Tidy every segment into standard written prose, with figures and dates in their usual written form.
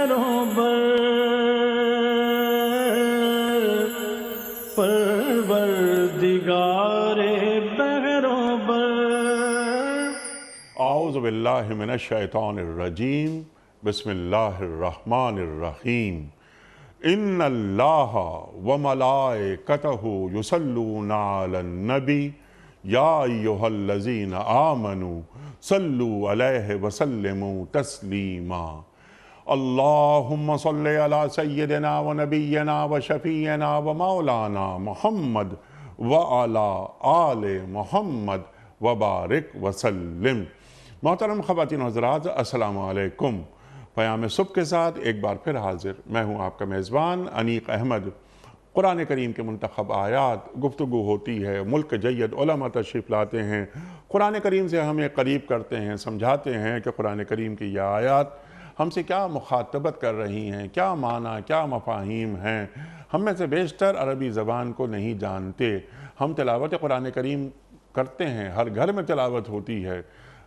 بہروں بر پروردگار بہروں بر۔ اعوذ باللہ من الشیطان الرجیم، بسم اللہ الرحمن الرحیم۔ ان اللہ وملائکتہ یصلون علی النبی یا ایہا الذین آمنوا صلوا علیہ وسلموا تسلیما۔ اللہم صلی علی سیدنا و نبینا و شفیعنا و مولانا محمد وعلی آل محمد وبارک وسلم۔ محترم خواتین و حضرات، السلام علیکم۔ پیام صبح کے ساتھ ایک بار پھر حاضر میں ہوں آپ کا میزبان انیق احمد۔ قرآن کریم کے منتخب آیات گفتگو ہوتی ہے، ملک جید علماء تشریف لاتے ہیں، قرآن کریم سے ہمیں قریب کرتے ہیں، سمجھاتے ہیں کہ قرآن کریم کی یہ آیات ہم سے کیا مخاطبت کر رہی ہیں، کیا معنی، کیا مفاہیم ہیں۔ ہم میں سے بیشتر عربی زبان کو نہیں جانتے۔ ہم تلاوت قرآن کریم کرتے ہیں، ہر گھر میں تلاوت ہوتی ہے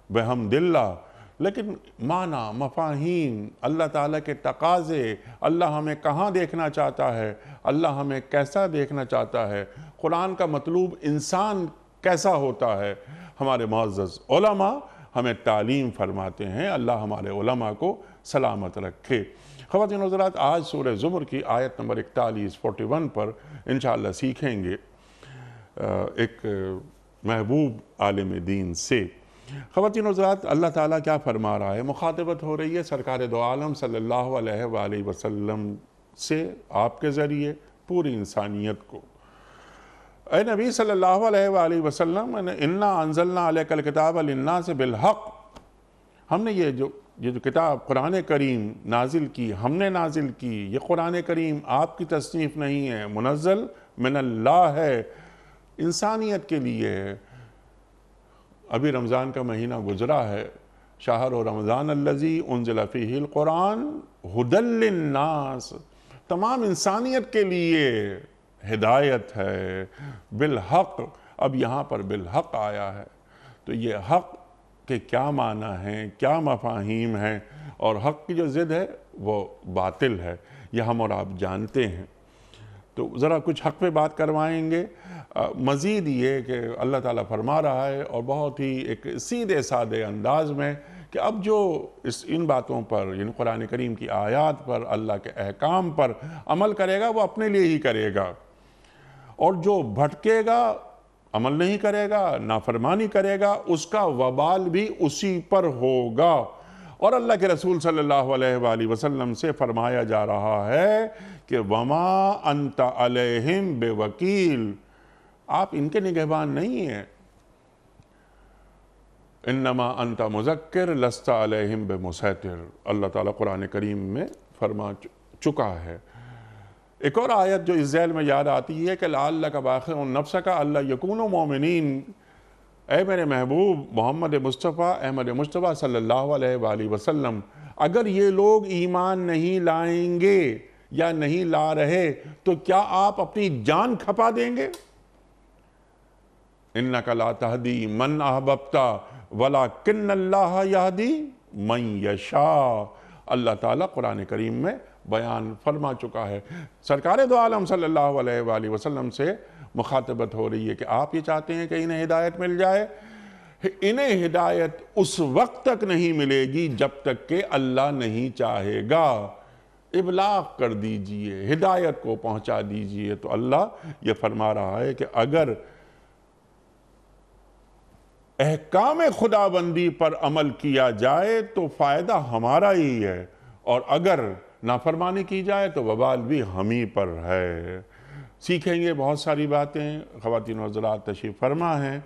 بحمداللہ، لیکن معنی، مفاہیم، اللہ تعالیٰ کے تقاضے، اللہ ہمیں کہاں دیکھنا چاہتا ہے، اللہ ہمیں کیسا دیکھنا چاہتا ہے، قرآن کا مطلوب انسان کیسا ہوتا ہے، ہمارے معزز علماء ہمیں تعلیم فرماتے ہیں۔ اللہ ہمارے علماء کو سلامت رکھے۔ خواتین و حضرات، آج سورہ زمر کی آیت نمبر 41 پر انشاءاللہ سیکھیں گے ایک محبوب عالم دین سے۔ خواتین و حضرات، اللہ تعالیٰ کیا فرما رہا ہے؟ مخاطبت ہو رہی ہے سرکار دو عالم صلی اللہ علیہ وآلہ وسلم سے، آپ کے ذریعے پوری انسانیت کو۔ اے نبی صلی اللہ علیہ وآلہ وسلم، انا انزلنا علیک الکتاب للناس بالحق، ہم نے یہ جو کتاب قرآن کریم نازل کی، ہم نے نازل کی۔ یہ قرآن کریم آپ کی تصنیف نہیں ہے، منزل من اللہ ہے، انسانیت کے لیے ہے۔ ابھی رمضان کا مہینہ گزرا ہے، شہر رمضان الذی انزل فیہ القرآن ھدی للناس، تمام انسانیت کے لیے ہدایت ہے، بالحق۔ اب یہاں پر بالحق آیا ہے، تو یہ حق کے کیا معنی ہیں، کیا مفاہیم ہیں، اور حق کی جو ضد ہے وہ باطل ہے، یہ ہم اور آپ جانتے ہیں۔ تو ذرا کچھ حق پہ بات کروائیں گے۔ مزید یہ کہ اللہ تعالیٰ فرما رہا ہے، اور بہت ہی ایک سیدھے سادے انداز میں، کہ اب جو ان باتوں پر، یعنی قرآن کریم کی آیات پر، اللہ کے احکام پر عمل کرے گا وہ اپنے لیے ہی کرے گا، اور جو بھٹکے گا، عمل نہیں کرے گا، نافرمانی کرے گا، اس کا وبال بھی اسی پر ہوگا۔ اور اللہ کے رسول صلی اللہ علیہ وآلہ وسلم سے فرمایا جا رہا ہے کہ وَمَا أَنْتَ عَلَيْهِمْ بِوَكِيلٍ، آپ ان کے نگہبان نہیں ہیں۔ إِنَّمَا أَنْتَ مُذَكِّرٌ لَسْتَ عَلَيْهِمْ بِمُسَيْطِرٍ، اللہ تعالیٰ قرآن کریم میں فرما چکا ہے۔ ایک اور آیت جو اس ذیل میں یاد آتی ہے کہ لَعَلَّكَ بَاخِعٌ نَفْسَكَ أَلَّا يَكُونُوا مُؤْمِنِينَ، اے میرے محبوب محمد مصطفیٰ، احمد مصطفیٰ صلی اللہ علیہ وآلہ وسلم، اگر یہ لوگ ایمان نہیں لائیں گے یا نہیں لا رہے تو کیا آپ اپنی جان کھپا دیں گے؟ اِنَّكَ لَا تَهْدِي مَنْ أَحْبَبْتَ وَلَكِنَّ اللَّهَ يَهْدِي مَنْ يَشَاءُ، اللہ تعالیٰ قرآن کریم میں بیان فرما چکا ہے۔ سرکار دو عالم صلی اللہ علیہ وآلہ وسلم سے مخاطبت ہو رہی ہے کہ آپ یہ چاہتے ہیں کہ انہیں ہدایت مل جائے۔ انہیں ہدایت اس وقت تک نہیں ملے گی جب تک کہ اللہ نہیں چاہے گا۔ ابلاغ کر دیجئے، ہدایت کو پہنچا دیجئے۔ تو اللہ یہ فرما رہا ہے کہ اگر احکام خداوندی پر عمل کیا جائے تو فائدہ ہمارا ہی ہے، اور اگر نافرمانی کی جائے تو وبال بھی ہم ہی پر ہے۔ سیکھیں گے بہت ساری باتیں۔ خواتین و حضرات، تشریف فرما ہیں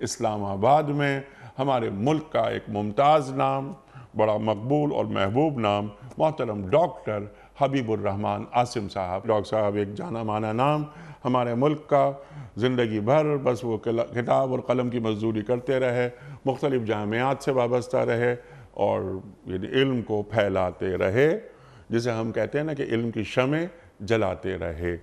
اسلام آباد میں، ہمارے ملک کا ایک ممتاز نام، بڑا مقبول اور محبوب نام، محترم ڈاکٹر حبیب الرحمن عاصم صاحب۔ ڈاکٹر صاحب ایک جانا مانا نام ہمارے ملک کا، زندگی بھر بس وہ کتاب اور قلم کی مزدوری کرتے رہے، مختلف جامعات سے وابستہ رہے، اور علم کو پھیلاتے رہے، جسے ہم کہتے ہیں نا کہ علم کی شمع جلاتے رہے،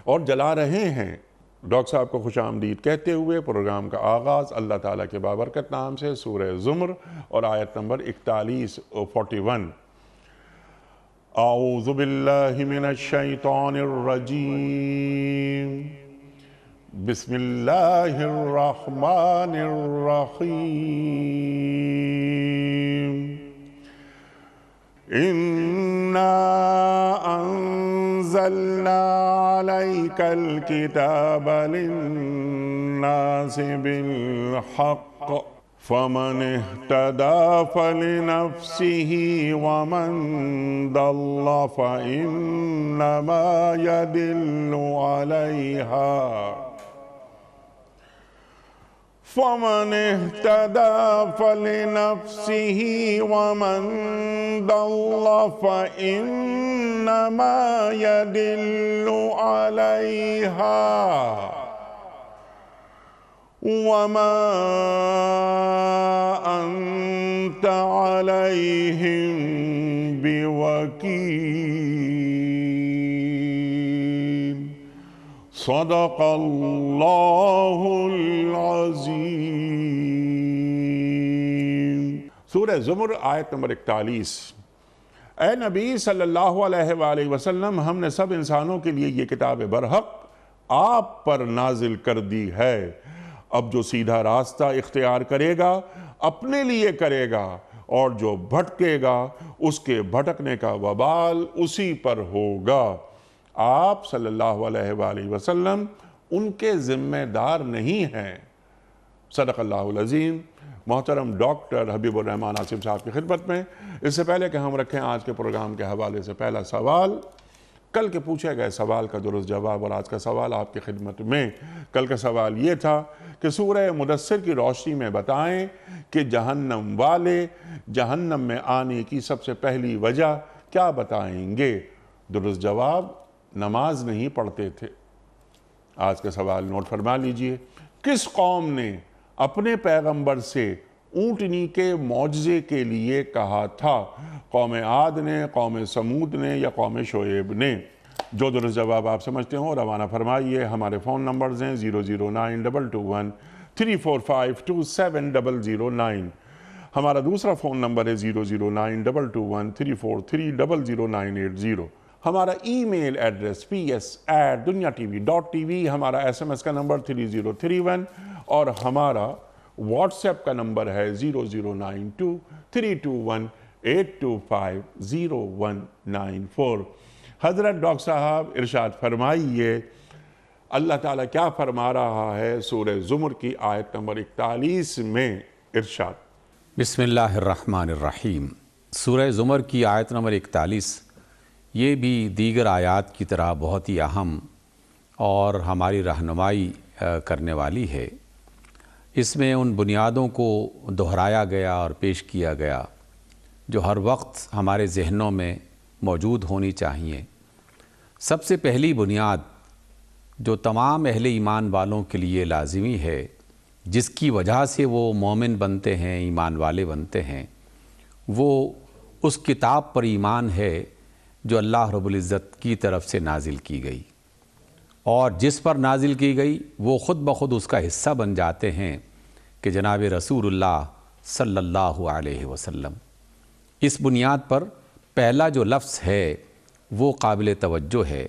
اور جلا رہے ہیں۔ ڈاکٹر صاحب کو خوش آمدید کہتے ہوئے پروگرام کا آغاز اللہ تعالیٰ کے بابرکت نام سے، سورہ زمر اور آیت نمبر 41 اور 41۔ أعوذ بالله من الشيطان الرجيم بسم الله الرحمن الرحيم إنا أنزلنا عليك الكتاب للناس بالحق فمن اهتدى فلنفسه ومن ضل فإنما يضل عليها فمن اهتدى فلنفسه ومن ضل فإنما يضل عليها وما أنت عليهم بوكيل صدق اللہ العظیم۔ سورہ زمر آیت نمبر 41۔ اے نبی صلی اللہ علیہ وآلہ وسلم، ہم نے سب انسانوں کے لیے یہ کتاب برحق آپ پر نازل کر دی ہے۔ اب جو سیدھا راستہ اختیار کرے گا اپنے لیے کرے گا، اور جو بھٹکے گا اس کے بھٹکنے کا وبال اسی پر ہوگا۔ آپ صلی اللہ علیہ وآلہ وسلم ان کے ذمہ دار نہیں ہیں۔ صدق اللہ العظیم۔ محترم ڈاکٹر حبیب الرحمن آصف صاحب کی خدمت میں اس سے پہلے کہ ہم رکھیں آج کے پروگرام کے حوالے سے پہلا سوال، کل کے پوچھے گئے سوال کا درست جواب، اور آج کا سوال آپ کی خدمت میں۔ کل کا سوال یہ تھا کہ سورہ مدثر کی روشنی میں بتائیں کہ جہنم والے جہنم میں آنے کی سب سے پہلی وجہ کیا بتائیں گے؟ درست جواب، نماز نہیں پڑھتے تھے۔ آج کا سوال نوٹ فرما لیجئے۔ کس قوم نے اپنے پیغمبر سے اونٹنی کے معجزے کے لیے کہا تھا؟ قوم عاد نے، قوم سمود نے، یا قوم شعیب نے؟ جو درست جواب آپ سمجھتے ہوں روانہ فرمائیے۔ ہمارے فون نمبرز ہیں 0092213452709۔ ہمارا دوسرا فون نمبر ہے 009221343000980۔ ہمارا ای میل ایڈریس ps@dunyatv.tv، ہمارا SMS کا نمبر 3031، اور ہمارا واٹس ایپ کا نمبر ہے 009232182509194۔ حضرت ڈاکٹر صاحب ارشاد فرمائیے، اللہ تعالیٰ کیا فرما رہا ہے سورہ زمر کی آیت نمبر 41 میں؟ ارشاد۔ بسم اللہ الرحمن الرحیم۔ سورہ زمر کی آیت نمبر 41 یہ بھی دیگر آیات کی طرح بہت ہی اہم اور ہماری رہنمائی کرنے والی ہے۔ اس میں ان بنیادوں کو دہرایا گیا اور پیش کیا گیا جو ہر وقت ہمارے ذہنوں میں موجود ہونی چاہیے۔ سب سے پہلی بنیاد جو تمام اہل ایمان والوں کے لیے لازمی ہے، جس کی وجہ سے وہ مومن بنتے ہیں، ایمان والے بنتے ہیں، وہ اس کتاب پر ایمان ہے جو اللہ رب العزت کی طرف سے نازل کی گئی، اور جس پر نازل کی گئی وہ خود بخود اس کا حصہ بن جاتے ہیں کہ جناب رسول اللہ صلی اللہ علیہ وسلم۔ اس بنیاد پر پہلا جو لفظ ہے وہ قابل توجہ ہے۔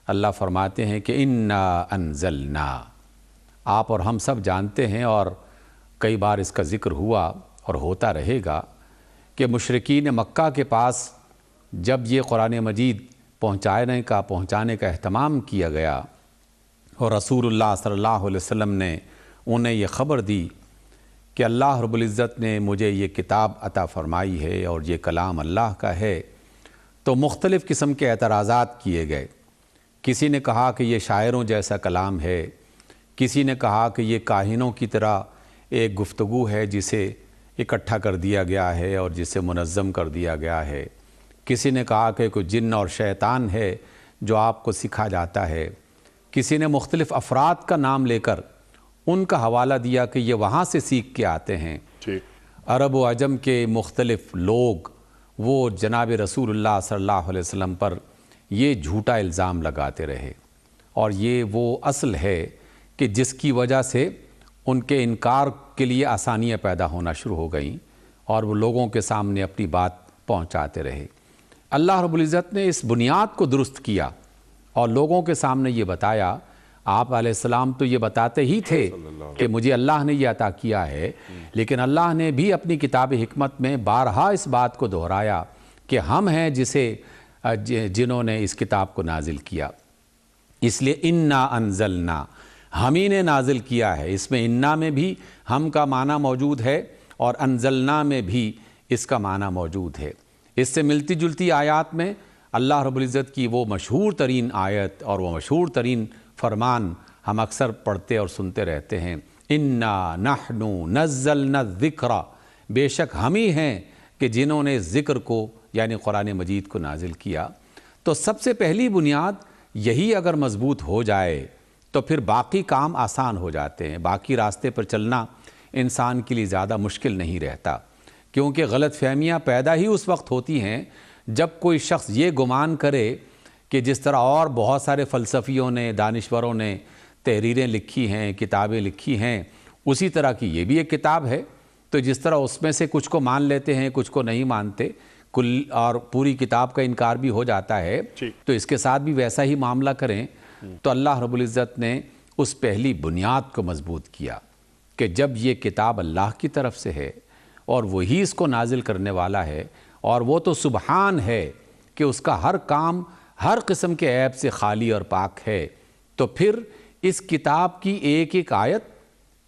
اللہ فرماتے ہیں کہ انا انزلنا۔ آپ اور ہم سب جانتے ہیں، اور کئی بار اس کا ذکر ہوا اور ہوتا رہے گا، کہ مشرکین مکہ کے پاس جب یہ قرآن مجید پہنچانے کا اہتمام کیا گیا، اور رسول اللہ صلی اللہ علیہ وسلم نے انہیں یہ خبر دی کہ اللہ رب العزت نے مجھے یہ کتاب عطا فرمائی ہے اور یہ کلام اللہ کا ہے، تو مختلف قسم کے اعتراضات کیے گئے۔ کسی نے کہا کہ یہ شاعروں جیسا کلام ہے، کسی نے کہا کہ یہ کاہنوں کی طرح ایک گفتگو ہے جسے اکٹھا کر دیا گیا ہے اور جسے منظم کر دیا گیا ہے، کسی نے کہا کہ کوئی جن اور شیطان ہے جو آپ کو سکھا جاتا ہے، کسی نے مختلف افراد کا نام لے کر ان کا حوالہ دیا کہ یہ وہاں سے سیکھ کے آتے ہیں۔ عرب و عجم کے مختلف لوگ وہ جناب رسول اللہ صلی اللہ علیہ وسلم پر یہ جھوٹا الزام لگاتے رہے، اور یہ وہ اصل ہے کہ جس کی وجہ سے ان کے انکار کے لیے آسانیاں پیدا ہونا شروع ہو گئیں، اور وہ لوگوں کے سامنے اپنی بات پہنچاتے رہے۔ اللہ رب العزت نے اس بنیاد کو درست کیا اور لوگوں کے سامنے یہ بتایا. آپ علیہ السلام تو یہ بتاتے ہی تھے کہ مجھے اللہ نے یہ عطا کیا ہے، لیکن اللہ نے بھی اپنی کتاب حکمت میں بارہا اس بات کو دہرایا کہ ہم ہیں جنہوں نے اس کتاب کو نازل کیا. اس لیے انا انزلنا، ہم ہی نے نازل کیا ہے. اس میں انا میں بھی ہم کا معنی موجود ہے اور انزلنا میں بھی اس کا معنی موجود ہے. اس سے ملتی جلتی آیات میں اللہ رب العزت کی وہ مشہور ترین آیت اور وہ مشہور ترین فرمان ہم اکثر پڑھتے اور سنتے رہتے ہیں، انا نحن نزلنا الذکر، بے شک ہم ہی ہیں کہ جنہوں نے ذکر کو یعنی قرآن مجید کو نازل کیا. تو سب سے پہلی بنیاد یہی اگر مضبوط ہو جائے تو پھر باقی کام آسان ہو جاتے ہیں. باقی راستے پر چلنا انسان کے لیے زیادہ مشکل نہیں رہتا، کیونکہ غلط فہمیاں پیدا ہی اس وقت ہوتی ہیں جب کوئی شخص یہ گمان کرے کہ جس طرح اور بہت سارے فلسفیوں نے، دانشوروں نے تحریریں لکھی ہیں، کتابیں لکھی ہیں، اسی طرح کی یہ بھی ایک کتاب ہے. تو جس طرح اس میں سے کچھ کو مان لیتے ہیں، کچھ کو نہیں مانتے، اور پوری کتاب کا انکار بھی ہو جاتا ہے، تو اس کے ساتھ بھی ویسا ہی معاملہ کریں. تو اللہ رب العزت نے اس پہلی بنیاد کو مضبوط کیا کہ جب یہ کتاب اللہ کی طرف سے ہے اور وہی اس کو نازل کرنے والا ہے، اور وہ تو سبحان ہے کہ اس کا ہر کام ہر قسم کے عیب سے خالی اور پاک ہے، تو پھر اس کتاب کی ایک ایک آیت،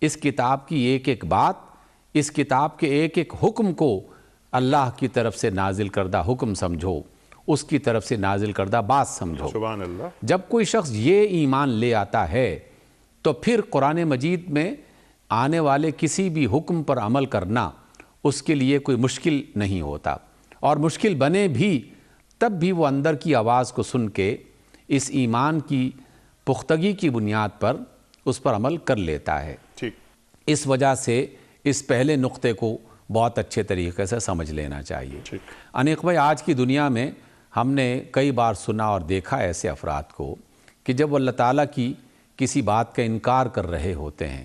اس کتاب کی ایک ایک بات، اس کتاب کے ایک ایک حکم کو اللہ کی طرف سے نازل کردہ حکم سمجھو، اس کی طرف سے نازل کردہ بات سمجھو. سبحان اللہ. جب کوئی شخص یہ ایمان لے آتا ہے تو پھر قرآن مجید میں آنے والے کسی بھی حکم پر عمل کرنا اس کے لیے کوئی مشکل نہیں ہوتا، اور مشکل بنے بھی تب بھی وہ اندر کی آواز کو سن کے اس ایمان کی پختگی کی بنیاد پر اس پر عمل کر لیتا ہے. ٹھیک. اس وجہ سے اس پہلے نقطے کو بہت اچھے طریقے سے سمجھ لینا چاہیے. انیق بھائی، آج کی دنیا میں ہم نے کئی بار سنا اور دیکھا ایسے افراد کو کہ جب وہ اللہ تعالیٰ کی کسی بات کا انکار کر رہے ہوتے ہیں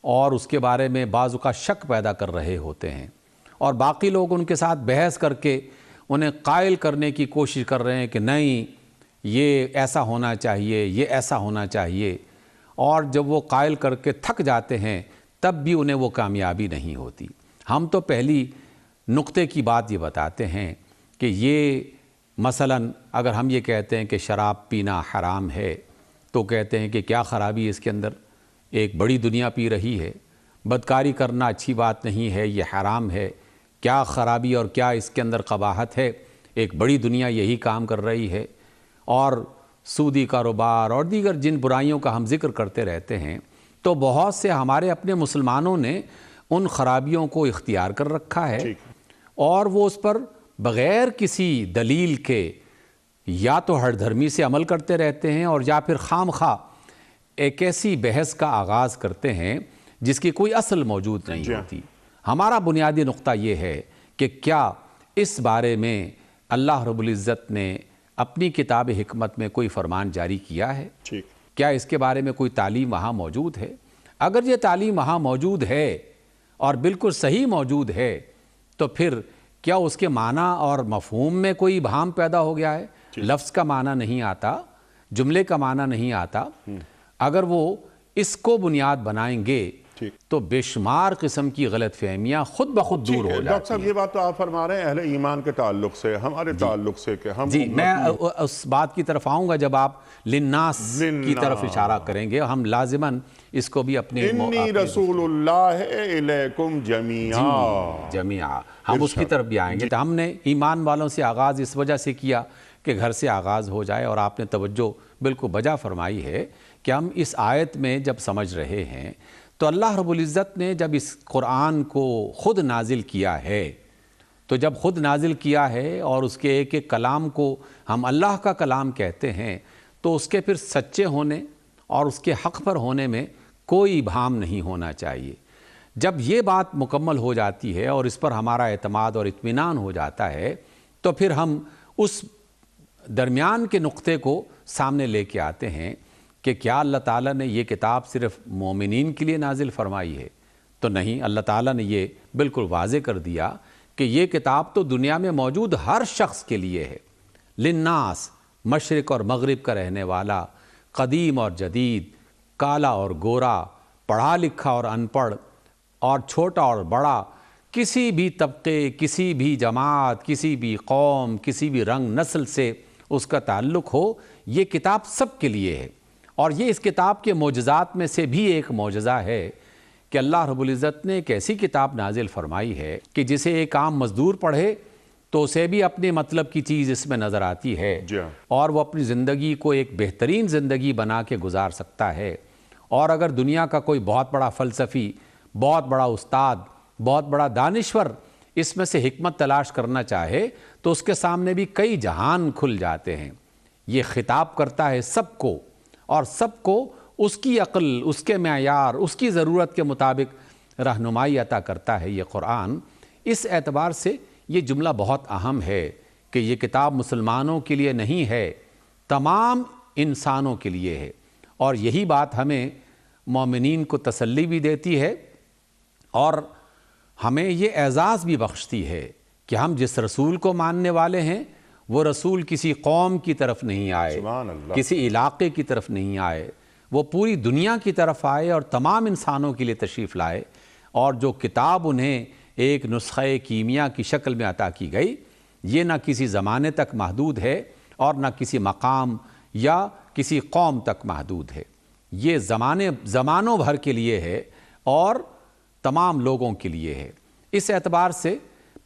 اور اس کے بارے میں بعض اوقات شک پیدا کر رہے ہوتے ہیں، اور باقی لوگ ان کے ساتھ بحث کر کے انہیں قائل کرنے کی کوشش کر رہے ہیں کہ نہیں یہ ایسا ہونا چاہیے، یہ ایسا ہونا چاہیے، اور جب وہ قائل کر کے تھک جاتے ہیں تب بھی انہیں وہ کامیابی نہیں ہوتی. ہم تو پہلی نقطے کی بات یہ بتاتے ہیں کہ یہ مثلاً اگر ہم یہ کہتے ہیں کہ شراب پینا حرام ہے تو کہتے ہیں کہ کیا خرابی اس کے اندر، ایک بڑی دنیا پی رہی ہے. بدکاری کرنا اچھی بات نہیں ہے، یہ حرام ہے، کیا خرابی اور کیا اس کے اندر قباحت ہے، ایک بڑی دنیا یہی کام کر رہی ہے. اور سودی کاروبار اور دیگر جن برائیوں کا ہم ذکر کرتے رہتے ہیں، تو بہت سے ہمارے اپنے مسلمانوں نے ان خرابیوں کو اختیار کر رکھا ہے، اور وہ اس پر بغیر کسی دلیل کے یا تو ہر دھرمی سے عمل کرتے رہتے ہیں، اور یا پھر خام خواہ ایک ایسی بحث کا آغاز کرتے ہیں جس کی کوئی اصل موجود نہیں ہوتی. ہمارا بنیادی نقطہ یہ ہے کہ کیا اس بارے میں اللہ رب العزت نے اپنی کتاب حکمت میں کوئی فرمان جاری کیا ہے؟ کیا اس کے بارے میں کوئی تعلیم وہاں موجود ہے؟ اگر یہ تعلیم وہاں موجود ہے اور بالکل صحیح موجود ہے تو پھر کیا اس کے معنی اور مفہوم میں کوئی ابہام پیدا ہو گیا ہے؟ لفظ کا معنی نہیں آتا، جملے کا معنی نہیں آتا. اگر وہ اس کو بنیاد بنائیں گے تو بے شمار قسم کی غلط فہمیاں خود بخود دور ہو جاتی ہیں. ڈاکٹر صاحب، یہ بات تو آپ فرما رہے ہیں اہل ایمان کے تعلق سے، ہمارے تعلق سے کہ ہم میں اس بات کی طرف آؤں گا جب آپ للناس کی طرف اشارہ کریں گے. ہم لازماً اس کو بھی اپنے انی رسول اللہ الیکم جمیعا ہم اس کی طرف بھی آئیں گے. ہم نے ایمان والوں سے آغاز اس وجہ سے کیا کہ گھر سے آغاز ہو جائے، اور آپ نے توجہ بالکل بجا فرمائی ہے کہ ہم اس آیت میں جب سمجھ رہے ہیں تو اللہ رب العزت نے جب اس قرآن کو خود نازل کیا ہے، تو جب خود نازل کیا ہے اور اس کے ایک ایک کلام کو ہم اللہ کا کلام کہتے ہیں، تو اس کے پھر سچے ہونے اور اس کے حق پر ہونے میں کوئی ابہام نہیں ہونا چاہیے. جب یہ بات مکمل ہو جاتی ہے اور اس پر ہمارا اعتماد اور اطمینان ہو جاتا ہے تو پھر ہم اس درمیان کے نقطے کو سامنے لے کے آتے ہیں کہ کیا اللہ تعالیٰ نے یہ کتاب صرف مومنین کے لیے نازل فرمائی ہے؟ تو نہیں، اللہ تعالیٰ نے یہ بالکل واضح کر دیا کہ یہ کتاب تو دنیا میں موجود ہر شخص کے لیے ہے، للناس، مشرق اور مغرب کا رہنے والا، قدیم اور جدید، کالا اور گورا، پڑھا لکھا اور ان پڑھ، اور چھوٹا اور بڑا، کسی بھی طبقے، کسی بھی جماعت، کسی بھی قوم، کسی بھی رنگ نسل سے اس کا تعلق ہو، یہ کتاب سب کے لیے ہے۔ اور یہ اس کتاب کے معجزات میں سے بھی ایک معجزہ ہے کہ اللہ رب العزت نے ایک ایسی کتاب نازل فرمائی ہے کہ جسے ایک عام مزدور پڑھے تو اسے بھی اپنے مطلب کی چیز اس میں نظر آتی ہے، اور وہ اپنی زندگی کو ایک بہترین زندگی بنا کے گزار سکتا ہے۔ اور اگر دنیا کا کوئی بہت بڑا فلسفی، بہت بڑا استاد، بہت بڑا دانشور اس میں سے حکمت تلاش کرنا چاہے تو اس کے سامنے بھی کئی جہان کھل جاتے ہیں۔ یہ خطاب کرتا ہے سب کو، اور سب کو اس کی عقل، اس کے معیار، اس کی ضرورت کے مطابق رہنمائی عطا کرتا ہے یہ قرآن۔ اس اعتبار سے یہ جملہ بہت اہم ہے کہ یہ کتاب مسلمانوں کے لیے نہیں ہے، تمام انسانوں کے لیے ہے، اور یہی بات ہمیں مومنین کو تسلی بھی دیتی ہے اور ہمیں یہ اعزاز بھی بخشتی ہے کہ ہم جس رسول کو ماننے والے ہیں وہ رسول کسی قوم کی طرف نہیں آئے، کسی علاقے کی طرف نہیں آئے، وہ پوری دنیا کی طرف آئے اور تمام انسانوں کے لیے تشریف لائے، اور جو کتاب انہیں ایک نسخہ کیمیا کی شکل میں عطا کی گئی، یہ نہ کسی زمانے تک محدود ہے اور نہ کسی مقام یا کسی قوم تک محدود ہے، یہ زمانوں بھر کے لیے ہے اور تمام لوگوں کے لیے ہے۔ اس اعتبار سے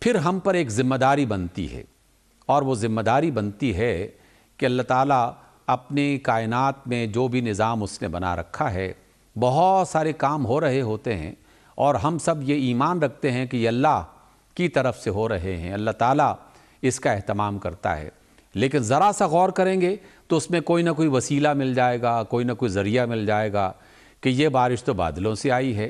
پھر ہم پر ایک ذمہ داری بنتی ہے، اور وہ ذمہ داری بنتی ہے کہ اللہ تعالیٰ اپنی کائنات میں جو بھی نظام اس نے بنا رکھا ہے، بہت سارے کام ہو رہے ہوتے ہیں، اور ہم سب یہ ایمان رکھتے ہیں کہ یہ اللہ کی طرف سے ہو رہے ہیں، اللہ تعالیٰ اس کا اہتمام کرتا ہے، لیکن ذرا سا غور کریں گے تو اس میں کوئی نہ کوئی وسیلہ مل جائے گا، کوئی نہ کوئی ذریعہ مل جائے گا کہ یہ بارش تو بادلوں سے آئی ہے،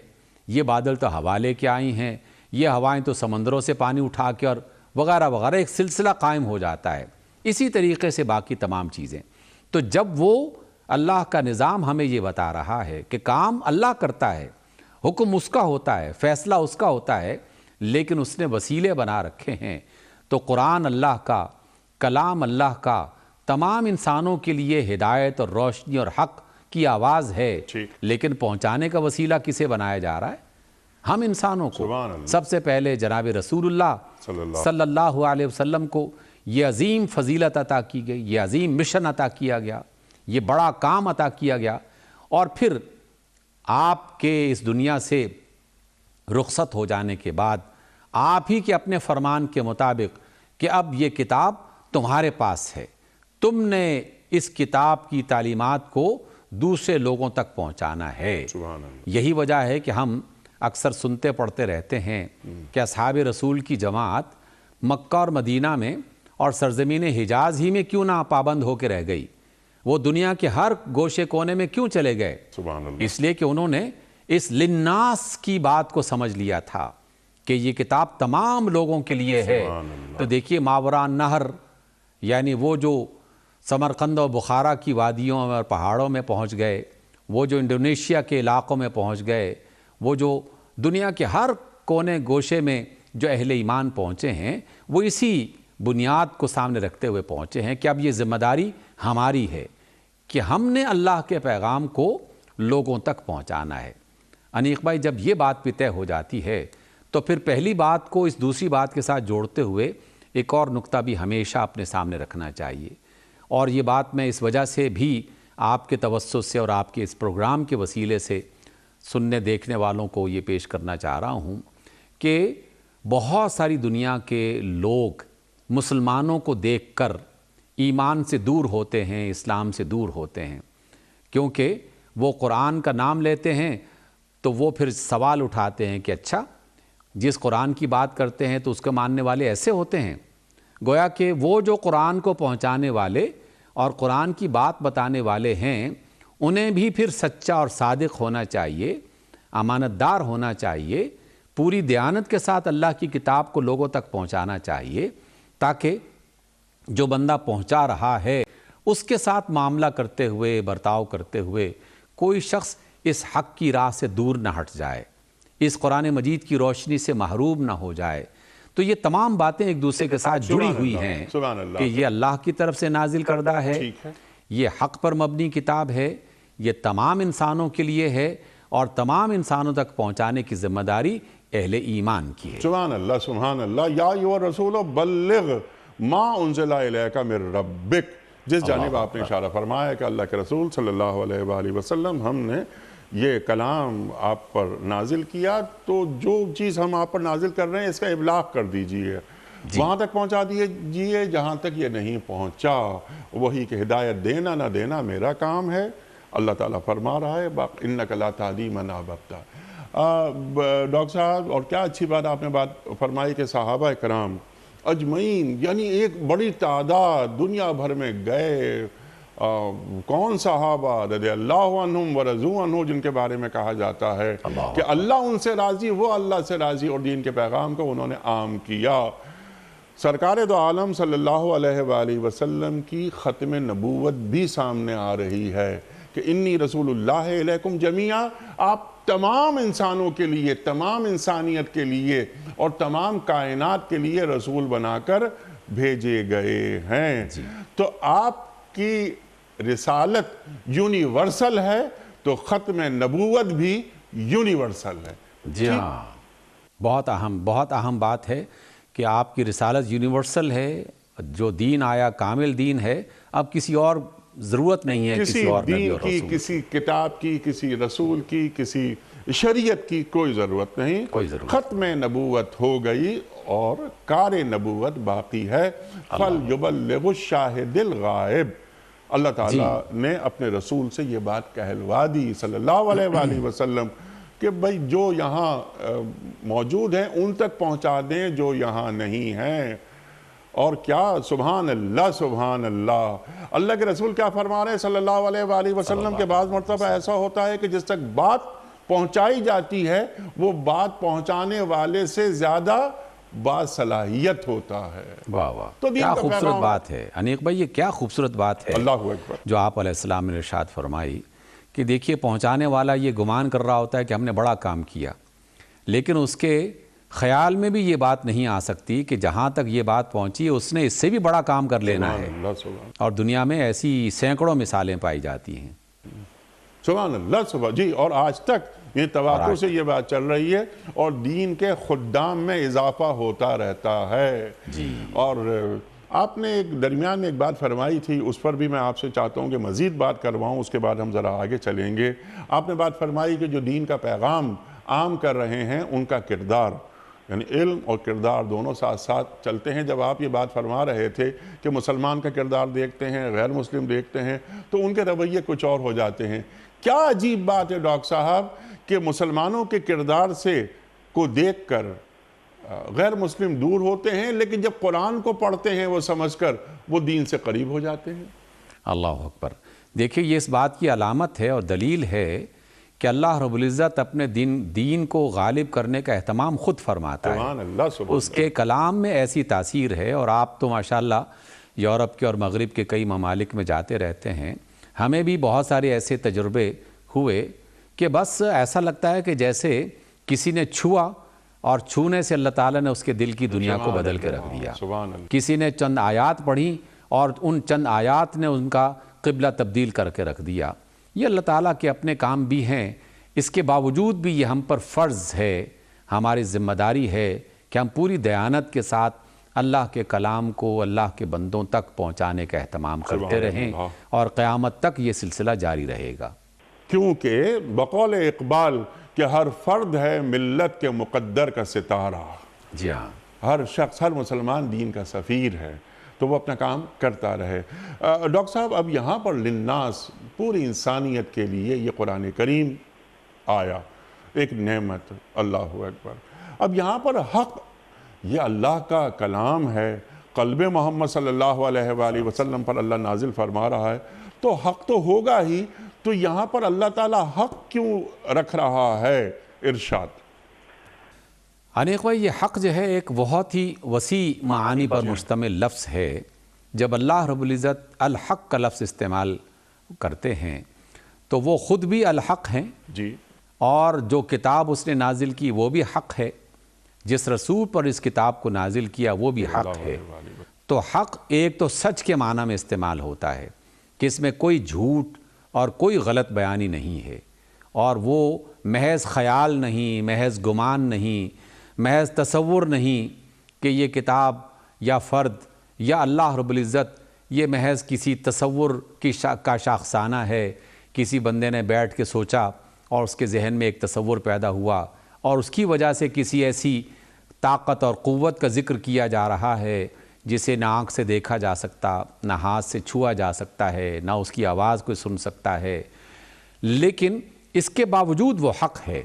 یہ بادل تو ہوا لے کے آئی ہیں، یہ ہوائیں تو سمندروں سے پانی اٹھا کے، اور وغیرہ وغیرہ، ایک سلسلہ قائم ہو جاتا ہے۔ اسی طریقے سے باقی تمام چیزیں، تو جب وہ اللہ کا نظام ہمیں یہ بتا رہا ہے کہ کام اللہ کرتا ہے، حکم اس کا ہوتا ہے، فیصلہ اس کا ہوتا ہے، لیکن اس نے وسیلے بنا رکھے ہیں، تو قرآن اللہ کا، کلام اللہ کا، تمام انسانوں کے لیے ہدایت اور روشنی اور حق کی آواز ہے، لیکن پہنچانے کا وسیلہ کسے بنایا جا رہا ہے؟ ہم انسانوں کو۔ سب سے پہلے جناب رسول اللہ صلی اللہ علیہ وسلم کو یہ عظیم فضیلت عطا کی گئی، یہ عظیم مشن عطا کیا گیا، یہ بڑا کام عطا کیا گیا، اور پھر آپ کے اس دنیا سے رخصت ہو جانے کے بعد آپ ہی کے اپنے فرمان کے مطابق کہ اب یہ کتاب تمہارے پاس ہے، تم نے اس کتاب کی تعلیمات کو دوسرے لوگوں تک پہنچانا ہے۔ یہی وجہ ہے کہ ہم اکثر سنتے پڑھتے رہتے ہیں کہ اصحاب رسول کی جماعت مکہ اور مدینہ میں اور سرزمین حجاز ہی میں کیوں نہ پابند ہو کے رہ گئی، وہ دنیا کے ہر گوشے کونے میں کیوں چلے گئے؟ اس لیے کہ انہوں نے اس للناس کی بات کو سمجھ لیا تھا کہ یہ کتاب تمام لوگوں کے لیے ہے۔ تو دیکھیے ماورا نہر، یعنی وہ جو سمرقند و بخارا کی وادیوں اور پہاڑوں میں پہنچ گئے، وہ جو انڈونیشیا کے علاقوں میں پہنچ گئے، وہ جو دنیا کے ہر کونے گوشے میں جو اہل ایمان پہنچے ہیں، وہ اسی بنیاد کو سامنے رکھتے ہوئے پہنچے ہیں کہ اب یہ ذمہ داری ہماری ہے کہ ہم نے اللہ کے پیغام کو لوگوں تک پہنچانا ہے۔ انیق بھائی، جب یہ بات بھی طے ہو جاتی ہے تو پھر پہلی بات کو اس دوسری بات کے ساتھ جوڑتے ہوئے ایک اور نقطہ بھی ہمیشہ اپنے سامنے رکھنا چاہیے، اور یہ بات میں اس وجہ سے بھی آپ کے توسط سے اور آپ کے اس پروگرام کے وسیلے سے سننے دیکھنے والوں کو یہ پیش کرنا چاہ رہا ہوں کہ بہت ساری دنیا کے لوگ مسلمانوں کو دیکھ کر ایمان سے دور ہوتے ہیں، اسلام سے دور ہوتے ہیں، کیونکہ وہ قرآن کا نام لیتے ہیں تو وہ پھر سوال اٹھاتے ہیں کہ اچھا، جس قرآن کی بات کرتے ہیں تو اس کو ماننے والے ایسے ہوتے ہیں؟ گویا کہ وہ جو قرآن کو پہنچانے والے اور قرآن کی بات بتانے والے ہیں، انہیں بھی پھر سچا اور صادق ہونا چاہیے، امانت دار ہونا چاہیے، پوری دیانت کے ساتھ اللہ کی کتاب کو لوگوں تک پہنچانا چاہیے، تاکہ جو بندہ پہنچا رہا ہے اس کے ساتھ معاملہ کرتے ہوئے، برتاؤ کرتے ہوئے کوئی شخص اس حق کی راہ سے دور نہ ہٹ جائے، اس قرآن مجید کی روشنی سے محروم نہ ہو جائے۔ تو تو یہ تمام باتیں ایک دوسرے کے ساتھ جڑی سبحان ہوئی اللہ، ہیں سبحان اللہ۔ کہ یہ اللہ کی طرف سے نازل کردہ ہے، ٹھیک ہے۔ یہ حق پر مبنی کتاب ہے، یہ تمام انسانوں کے لیے ہے اور تمام انسانوں تک پہنچانے کی ذمہ داری اہل ایمان کی ہے۔ سبحان اللہ، سبحان اللہ۔ یا ایھا الرسول بلغ ما انزل الیک من ربک، جس جانب آپ نے اشارہ فرمایا کہ اللہ کے رسول صلی اللہ علیہ وآلہ وسلم ہم نے یہ کلام آپ پر نازل کیا، تو جو چیز ہم آپ پر نازل کر رہے ہیں اس کا ابلاغ کر دیجئے، وہاں تک پہنچا دیجئے جہاں تک یہ نہیں پہنچا، وہی کہ ہدایت دینا نہ دینا میرا کام ہے۔ اللہ تعالیٰ فرما رہا ہے اِنَّکَ لَا تَهْدِی مَنْ أَحْبَبْتَ۔ ڈاکٹر صاحب، اور کیا اچھی بات آپ نے بات فرمائی کہ صحابہ کرام اجمعین، یعنی ایک بڑی تعداد دنیا بھر میں گئے، کون صحابہ رضی اللہ عنہم ورضوا عنہ، جن کے بارے میں کہا جاتا ہے کہ اللہ ان سے راضی، وہ اللہ سے راضی، اور دین کے پیغام کو انہوں نے عام کیا۔ سرکار دو عالم صلی اللہ علیہ وآلہ وسلم کی ختم نبوت بھی سامنے آ رہی ہے کہ انی رسول اللہ علیکم جمیعا، آپ تمام انسانوں کے لیے، تمام انسانیت کے لیے اور تمام کائنات کے لیے رسول بنا کر بھیجے گئے ہیں۔ تو آپ کی رسالت یونیورسل ہے تو ختم نبوت بھی یونیورسل ہے۔ جی ہاں، بہت اہم بات ہے کہ آپ کی رسالت یونیورسل ہے، جو دین آیا کامل دین ہے، اب کسی اور ضرورت نہیں ہے کسی اور نبی دین اور کی، رسول۔ کسی کتاب کی، کسی رسول کی، کسی شریعت کی کوئی ضرورت نہیں، کوئی ضرورت۔ ختم نبوت ہو گئی اور کار نبوت باقی ہے۔ فَلْيُبَلِّغُ الشَّاهِدِ الْغَائِبِ، اللہ تعالیٰ نے اپنے رسول سے یہ بات کہلوا دی صلی اللہ علیہ وآلہ وسلم کہ بھئی جو یہاں موجود ہیں ان تک پہنچا دیں جو یہاں نہیں ہیں۔ اور کیا، سبحان اللہ، سبحان اللہ۔ اللہ کے رسول کیا فرما رہے ہیں صلی اللہ علیہ وآلہ وسلم کے بعض مرتبہ ایسا ہوتا ہے کہ جس تک بات پہنچائی جاتی ہے وہ بات پہنچانے والے سے زیادہ باصلاحیت ہوتا ہے۔ واہ واہ، تو دین کیا کا خوبصورت پیغام، بات ہے انیق بھائی، یہ کیا خوبصورت بات ہے اللہ اکبر۔ جو آپ علیہ السلام نے ارشاد فرمائی کہ دیکھیے، پہنچانے والا یہ گمان کر رہا ہوتا ہے کہ ہم نے بڑا کام کیا، لیکن اس کے خیال میں بھی یہ بات نہیں آ سکتی کہ جہاں تک یہ بات پہنچی ہے اس نے اس سے بھی بڑا کام کر لینا ہے، اللہ سبحان اور دنیا میں ایسی سینکڑوں مثالیں پائی جاتی ہیں۔ سبحان اللہ، سبحان جی، اور آج تک یہ تواتر سے یہ بات چل رہی ہے اور دین کے خدام میں اضافہ ہوتا رہتا ہے۔ اور آپ نے ایک درمیان میں ایک بات فرمائی تھی، اس پر بھی میں آپ سے چاہتا ہوں کہ مزید بات کرواؤں، اس کے بعد ہم ذرا آگے چلیں گے۔ آپ نے بات فرمائی کہ جو دین کا پیغام عام کر رہے ہیں ان کا کردار، یعنی علم اور کردار دونوں ساتھ ساتھ چلتے ہیں۔ جب آپ یہ بات فرما رہے تھے کہ مسلمان کا کردار دیکھتے ہیں، غیر مسلم دیکھتے ہیں، تو ان کے رویے کچھ اور ہو جاتے ہیں۔ کیا عجیب بات ہے ڈاکٹر صاحب کہ مسلمانوں کے کردار سے کو دیکھ کر غیر مسلم دور ہوتے ہیں، لیکن جب قرآن کو پڑھتے ہیں وہ سمجھ کر وہ دین سے قریب ہو جاتے ہیں۔ اللہ اکبر۔ دیکھیے، یہ اس بات کی علامت ہے اور دلیل ہے کہ اللہ رب العزت اپنے دین کو غالب کرنے کا اہتمام خود فرماتا ہے۔ سبحان اللہ، سبحان اس کے کلام میں ایسی تاثیر ہے، اور آپ تو ماشاءاللہ یورپ کے اور مغرب کے کئی ممالک میں جاتے رہتے ہیں، ہمیں بھی بہت سارے ایسے تجربے ہوئے کہ بس ایسا لگتا ہے کہ جیسے کسی نے چھوا اور چھونے سے اللہ تعالیٰ نے اس کے دل کی دنیا کو بدل کے رکھ دیا۔ سبحان اللہ۔ کسی نے چند آیات پڑھی اور ان چند آیات نے ان کا قبلہ تبدیل کر کے رکھ دیا۔ یہ اللہ تعالیٰ کے اپنے کام بھی ہیں، اس کے باوجود بھی یہ ہم پر فرض ہے، ہماری ذمہ داری ہے کہ ہم پوری دیانت کے ساتھ اللہ کے کلام کو اللہ کے بندوں تک پہنچانے کا اہتمام کرتے رہیں، اور قیامت تک یہ سلسلہ جاری رہے گا۔ کیونکہ بقول اقبال کہ ہر فرد ہے ملت کے مقدر کا ستارہ، جی ہاں، ہر شخص، ہر مسلمان دین کا سفیر ہے، تو وہ اپنا کام کرتا رہے۔ ڈاکٹر صاحب، اب یہاں پر للناس، پوری انسانیت کے لیے یہ قرآن کریم آیا، ایک نعمت، اللہ اکبر۔ اب یہاں پر حق، یہ اللہ کا کلام ہے، قلب محمد صلی اللہ علیہ وآلہ وسلم پر اللہ نازل فرما رہا ہے، تو حق تو ہوگا ہی، تو یہاں پر اللہ تعالیٰ حق کیوں رکھ رہا ہے ارشاد؟ انیق بھائی، یہ حق جو ہے ایک بہت ہی وسیع معانی پر مشتمل لفظ ہے۔ جب اللہ رب العزت الحق کا لفظ استعمال کرتے ہیں تو وہ خود بھی الحق ہیں، جی، اور جو کتاب اس نے نازل کی وہ بھی حق ہے، جس رسول پر اس کتاب کو نازل کیا وہ بھی حق ہے۔ تو حق ایک تو سچ کے معنی میں استعمال ہوتا ہے کہ اس میں کوئی جھوٹ اور کوئی غلط بیانی نہیں ہے، اور وہ محض خیال نہیں، محض گمان نہیں، محض تصور نہیں کہ یہ کتاب یا فرد یا اللہ رب العزت یہ محض کسی تصور کا شاخسانہ ہے، کسی بندے نے بیٹھ کے سوچا اور اس کے ذہن میں ایک تصور پیدا ہوا اور اس کی وجہ سے کسی ایسی طاقت اور قوت کا ذکر کیا جا رہا ہے جسے نہ آنکھ سے دیکھا جا سکتا، نہ ہاتھ سے چھوا جا سکتا ہے، نہ اس کی آواز کوئی سن سکتا ہے، لیکن اس کے باوجود وہ حق ہے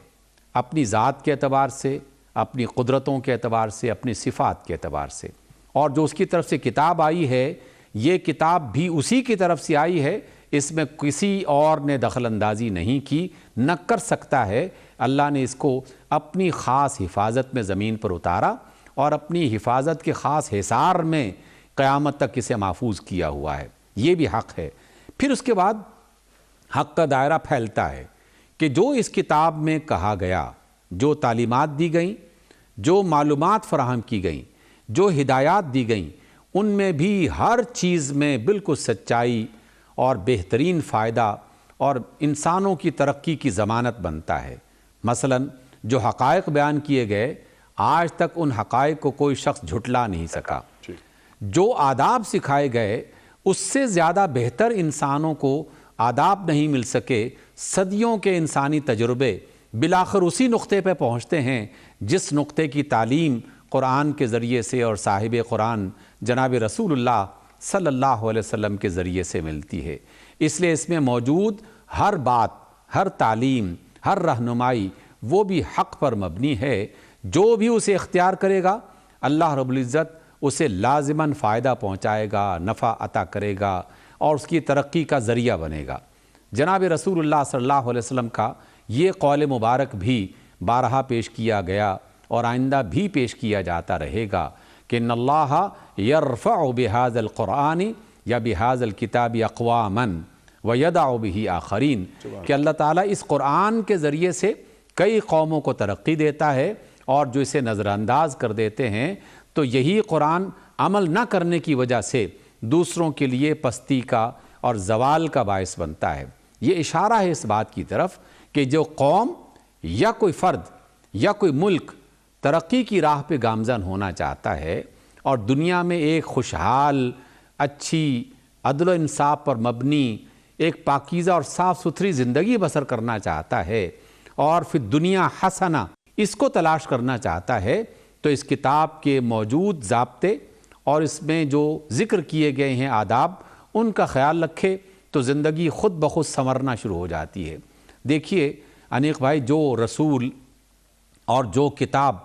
اپنی ذات کے اعتبار سے، اپنی قدرتوں کے اعتبار سے، اپنی صفات کے اعتبار سے۔ اور جو اس کی طرف سے کتاب آئی ہے یہ کتاب بھی اسی کی طرف سے آئی ہے، اس میں کسی اور نے دخل اندازی نہیں کی، نہ کر سکتا ہے۔ اللہ نے اس کو اپنی خاص حفاظت میں زمین پر اتارا اور اپنی حفاظت کے خاص حصار میں قیامت تک اسے محفوظ کیا ہوا ہے، یہ بھی حق ہے۔ پھر اس کے بعد حق کا دائرہ پھیلتا ہے کہ جو اس کتاب میں کہا گیا، جو تعلیمات دی گئیں، جو معلومات فراہم کی گئیں، جو ہدایات دی گئیں، ان میں بھی ہر چیز میں بالکل سچائی اور بہترین فائدہ اور انسانوں کی ترقی کی ضمانت بنتا ہے۔ مثلا جو حقائق بیان کیے گئے، آج تک ان حقائق کو کوئی شخص جھٹلا نہیں سکا۔ جو آداب سکھائے گئے اس سے زیادہ بہتر انسانوں کو آداب نہیں مل سکے۔ صدیوں کے انسانی تجربے بالآخر اسی نقطے پہ پہنچتے ہیں جس نقطے کی تعلیم قرآن کے ذریعے سے اور صاحب قرآن جناب رسول اللہ صلی اللہ علیہ وسلم کے ذریعے سے ملتی ہے۔ اس لیے اس میں موجود ہر بات، ہر تعلیم، ہر رہنمائی وہ بھی حق پر مبنی ہے۔ جو بھی اسے اختیار کرے گا اللہ رب العزت اسے لازماً فائدہ پہنچائے گا، نفع عطا کرے گا اور اس کی ترقی کا ذریعہ بنے گا۔ جناب رسول اللہ صلی اللہ علیہ وسلم کا یہ قول مبارک بھی بارہا پیش کیا گیا اور آئندہ بھی پیش کیا جاتا رہے گا کہ ان اللہ یرفع بہذا القرآن یا بہذا الکتاب اقواما ویدع بہ آخرین، کہ اللہ تعالیٰ اس قرآن کے ذریعے سے کئی قوموں کو ترقی دیتا ہے، اور جو اسے نظر انداز کر دیتے ہیں تو یہی قرآن عمل نہ کرنے کی وجہ سے دوسروں کے لیے پستی کا اور زوال کا باعث بنتا ہے۔ یہ اشارہ ہے اس بات کی طرف کہ جو قوم یا کوئی فرد یا کوئی ملک ترقی کی راہ پہ گامزن ہونا چاہتا ہے اور دنیا میں ایک خوشحال، اچھی، عدل و انصاف پر مبنی ایک پاکیزہ اور صاف ستھری زندگی بسر کرنا چاہتا ہے اور پھر دنیا حسنہ اس کو تلاش کرنا چاہتا ہے، تو اس کتاب کے موجود ضابطے اور اس میں جو ذکر کیے گئے ہیں آداب، ان کا خیال رکھے تو زندگی خود بخود سنورنا شروع ہو جاتی ہے۔ دیکھیے انیق بھائی، جو رسول اور جو کتاب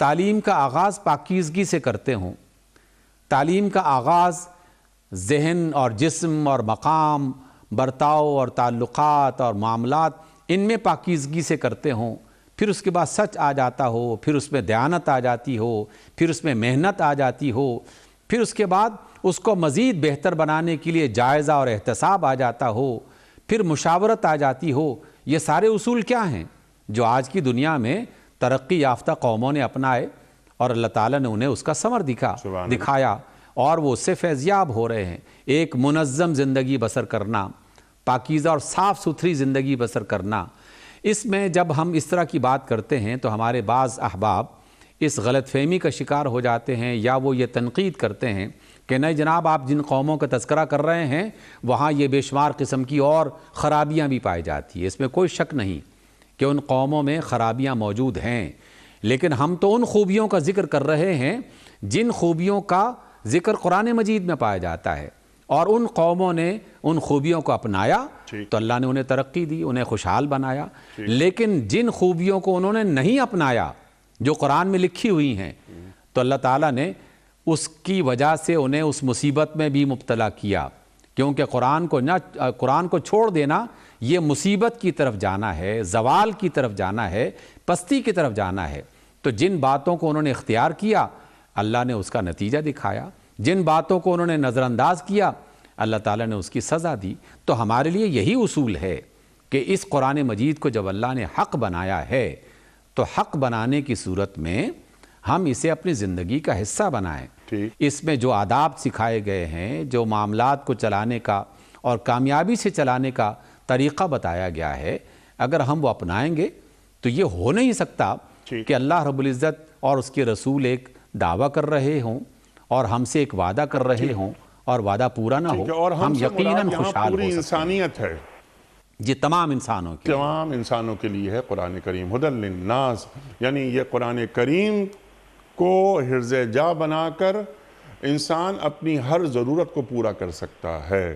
تعلیم کا آغاز پاکیزگی سے کرتے ہوں، تعلیم کا آغاز ذہن اور جسم اور مقام، برتاؤ اور تعلقات اور معاملات ان میں پاکیزگی سے کرتے ہوں، پھر اس کے بعد سچ آ جاتا ہو، پھر اس میں دیانت آ جاتی ہو، پھر اس میں محنت آ جاتی ہو، پھر اس کے بعد اس کو مزید بہتر بنانے کے لیے جائزہ اور احتساب آ جاتا ہو، پھر مشاورت آ جاتی ہو، یہ سارے اصول کیا ہیں جو آج کی دنیا میں ترقی یافتہ قوموں نے اپنائے اور اللہ تعالیٰ نے انہیں اس کا ثمر دکھایا اور وہ اس سے فیضیاب ہو رہے ہیں۔ ایک منظم زندگی بسر کرنا، پاکیزہ اور صاف ستھری زندگی بسر کرنا، اس میں جب ہم اس طرح کی بات کرتے ہیں تو ہمارے بعض احباب اس غلط فہمی کا شکار ہو جاتے ہیں یا وہ یہ تنقید کرتے ہیں کہ نہیں جناب، آپ جن قوموں کا تذکرہ کر رہے ہیں وہاں یہ بے شمار قسم کی اور خرابیاں بھی پائی جاتی ہیں۔ اس میں کوئی شک نہیں کہ ان قوموں میں خرابیاں موجود ہیں، لیکن ہم تو ان خوبیوں کا ذکر کر رہے ہیں جن خوبیوں کا ذکر قرآن مجید میں پایا جاتا ہے، اور ان قوموں نے ان خوبیوں کو اپنایا تو اللہ نے انہیں ترقی دی، انہیں خوشحال بنایا۔ لیکن جن خوبیوں کو انہوں نے نہیں اپنایا جو قرآن میں لکھی ہوئی ہیں تو اللہ تعالیٰ نے اس کی وجہ سے انہیں اس مصیبت میں بھی مبتلا کیا، کیونکہ قرآن کو چھوڑ دینا یہ مصیبت کی طرف جانا ہے، زوال کی طرف جانا ہے، پستی کی طرف جانا ہے۔ تو جن باتوں کو انہوں نے اختیار کیا اللہ نے اس کا نتیجہ دکھایا، جن باتوں کو انہوں نے نظر انداز کیا اللہ تعالیٰ نے اس کی سزا دی۔ تو ہمارے لیے یہی اصول ہے کہ اس قرآن مجید کو جب اللہ نے حق بنایا ہے تو حق بنانے کی صورت میں ہم اسے اپنی زندگی کا حصہ بنائیں. ٹھیک. اس میں جو آداب سکھائے گئے ہیں، جو معاملات کو چلانے کا اور کامیابی سے چلانے کا طریقہ بتایا گیا ہے، اگر ہم وہ اپنائیں گے تو یہ ہو نہیں سکتا کہ اللہ رب العزت اور اس کے رسول ایک دعویٰ کر رہے ہوں اور ہم سے ایک وعدہ کر رہے ہوں اور وعدہ پورا نہ ہو. اور ہم سے یقیناً مراد یہاں خوشحال پوری ہو سکتے ہیں. انسانیت ہے، یہ تمام انسانوں کی تمام انسانوں کے لیے ہے قرآن کریم. ہدی للناس، یعنی یہ قرآن کریم کو حرز جا بنا کر انسان اپنی ہر ضرورت کو پورا کر سکتا ہے.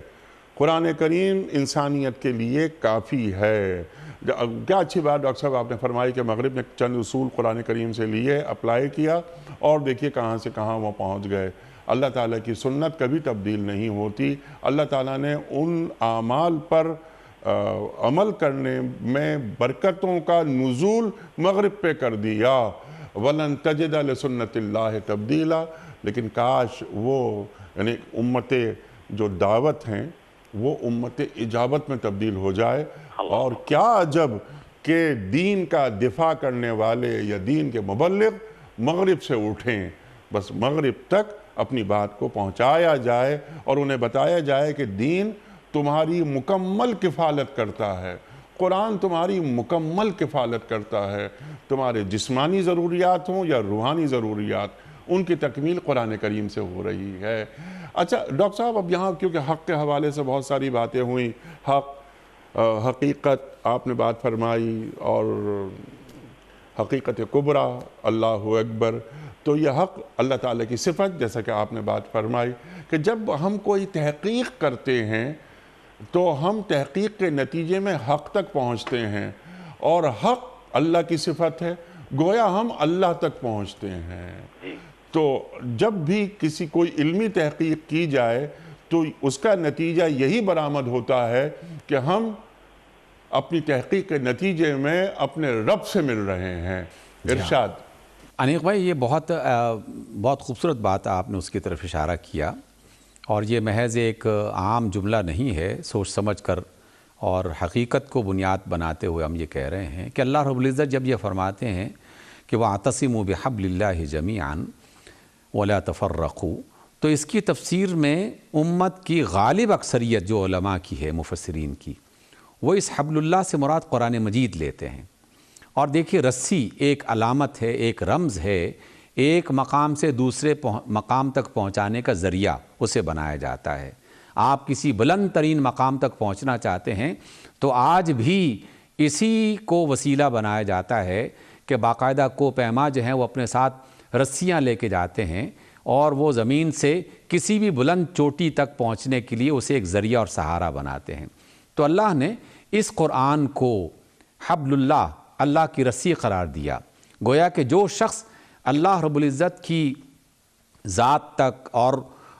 قرآن کریم انسانیت کے لیے کافی ہے. کیا اچھی بات ڈاکٹر صاحب آپ نے فرمائی کہ مغرب نے چند اصول قرآن کریم سے لیے، اپلائی کیا، اور دیکھیے کہاں سے کہاں وہ پہنچ گئے. اللہ تعالیٰ کی سنت کبھی تبدیل نہیں ہوتی. اللہ تعالیٰ نے ان اعمال پر عمل کرنے میں برکتوں کا نزول مغرب پہ کر دیا. وَلَن تَجِدَ لِسُنَّتِ اللَّهِ تَبْدِيلًا. لیکن کاش وہ یعنی امت جو دعوت ہیں وہ امت اجابت میں تبدیل ہو جائے. اور کیا عجب کہ دین کا دفاع کرنے والے یا دین کے مبلغ مغرب سے اٹھیں. بس مغرب تک اپنی بات کو پہنچایا جائے اور انہیں بتایا جائے کہ دین تمہاری مکمل کفالت کرتا ہے، قرآن تمہاری مکمل کفالت کرتا ہے. تمہارے جسمانی ضروریات ہوں یا روحانی ضروریات، ان کی تکمیل قرآن کریم سے ہو رہی ہے. اچھا ڈاکٹر صاحب، اب یہاں کیونکہ حق کے حوالے سے بہت ساری باتیں ہوئیں، حق، حقیقت آپ نے بات فرمائی، اور حقیقت کبریٰ، اللہ اکبر. تو یہ حق اللہ تعالیٰ کی صفت، جیسا کہ آپ نے بات فرمائی کہ جب ہم کوئی تحقیق کرتے ہیں تو ہم تحقیق کے نتیجے میں حق تک پہنچتے ہیں، اور حق اللہ کی صفت ہے، گویا ہم اللہ تک پہنچتے ہیں. تو جب بھی کسی کوئی علمی تحقیق کی جائے تو اس کا نتیجہ یہی برآمد ہوتا ہے کہ ہم اپنی تحقیق کے نتیجے میں اپنے رب سے مل رہے ہیں. ارشاد. انیق بھائی، یہ بہت خوبصورت بات آپ نے اس کی طرف اشارہ کیا، اور یہ محض ایک عام جملہ نہیں ہے. سوچ سمجھ کر اور حقیقت کو بنیاد بناتے ہوئے ہم یہ کہہ رہے ہیں کہ اللہ رب العزت جب یہ فرماتے ہیں کہ وَاعْتَصِمُوا بِحَبْلِ اللَّهِ جَمِيعًا وَلَا تَفَرَّقُوا، تو اس کی تفسیر میں امت کی غالب اکثریت جو علماء کی ہے، مفسرین کی، وہ اس حبل اللہ سے مراد قرآن مجید لیتے ہیں. اور دیکھیے، رسی ایک علامت ہے، ایک رمز ہے، ایک مقام سے دوسرے مقام تک پہنچانے کا ذریعہ اسے بنایا جاتا ہے. آپ کسی بلند ترین مقام تک پہنچنا چاہتے ہیں تو آج بھی اسی کو وسیلہ بنایا جاتا ہے کہ باقاعدہ کو پیما جو ہیں وہ اپنے ساتھ رسیاں لے کے جاتے ہیں، اور وہ زمین سے کسی بھی بلند چوٹی تک پہنچنے کے لیے اسے ایک ذریعہ اور سہارا بناتے ہیں. تو اللہ نے اس قرآن کو حبل اللہ، اللہ کی رسی قرار دیا. گویا کہ جو شخص اللہ رب العزت کی ذات تک اور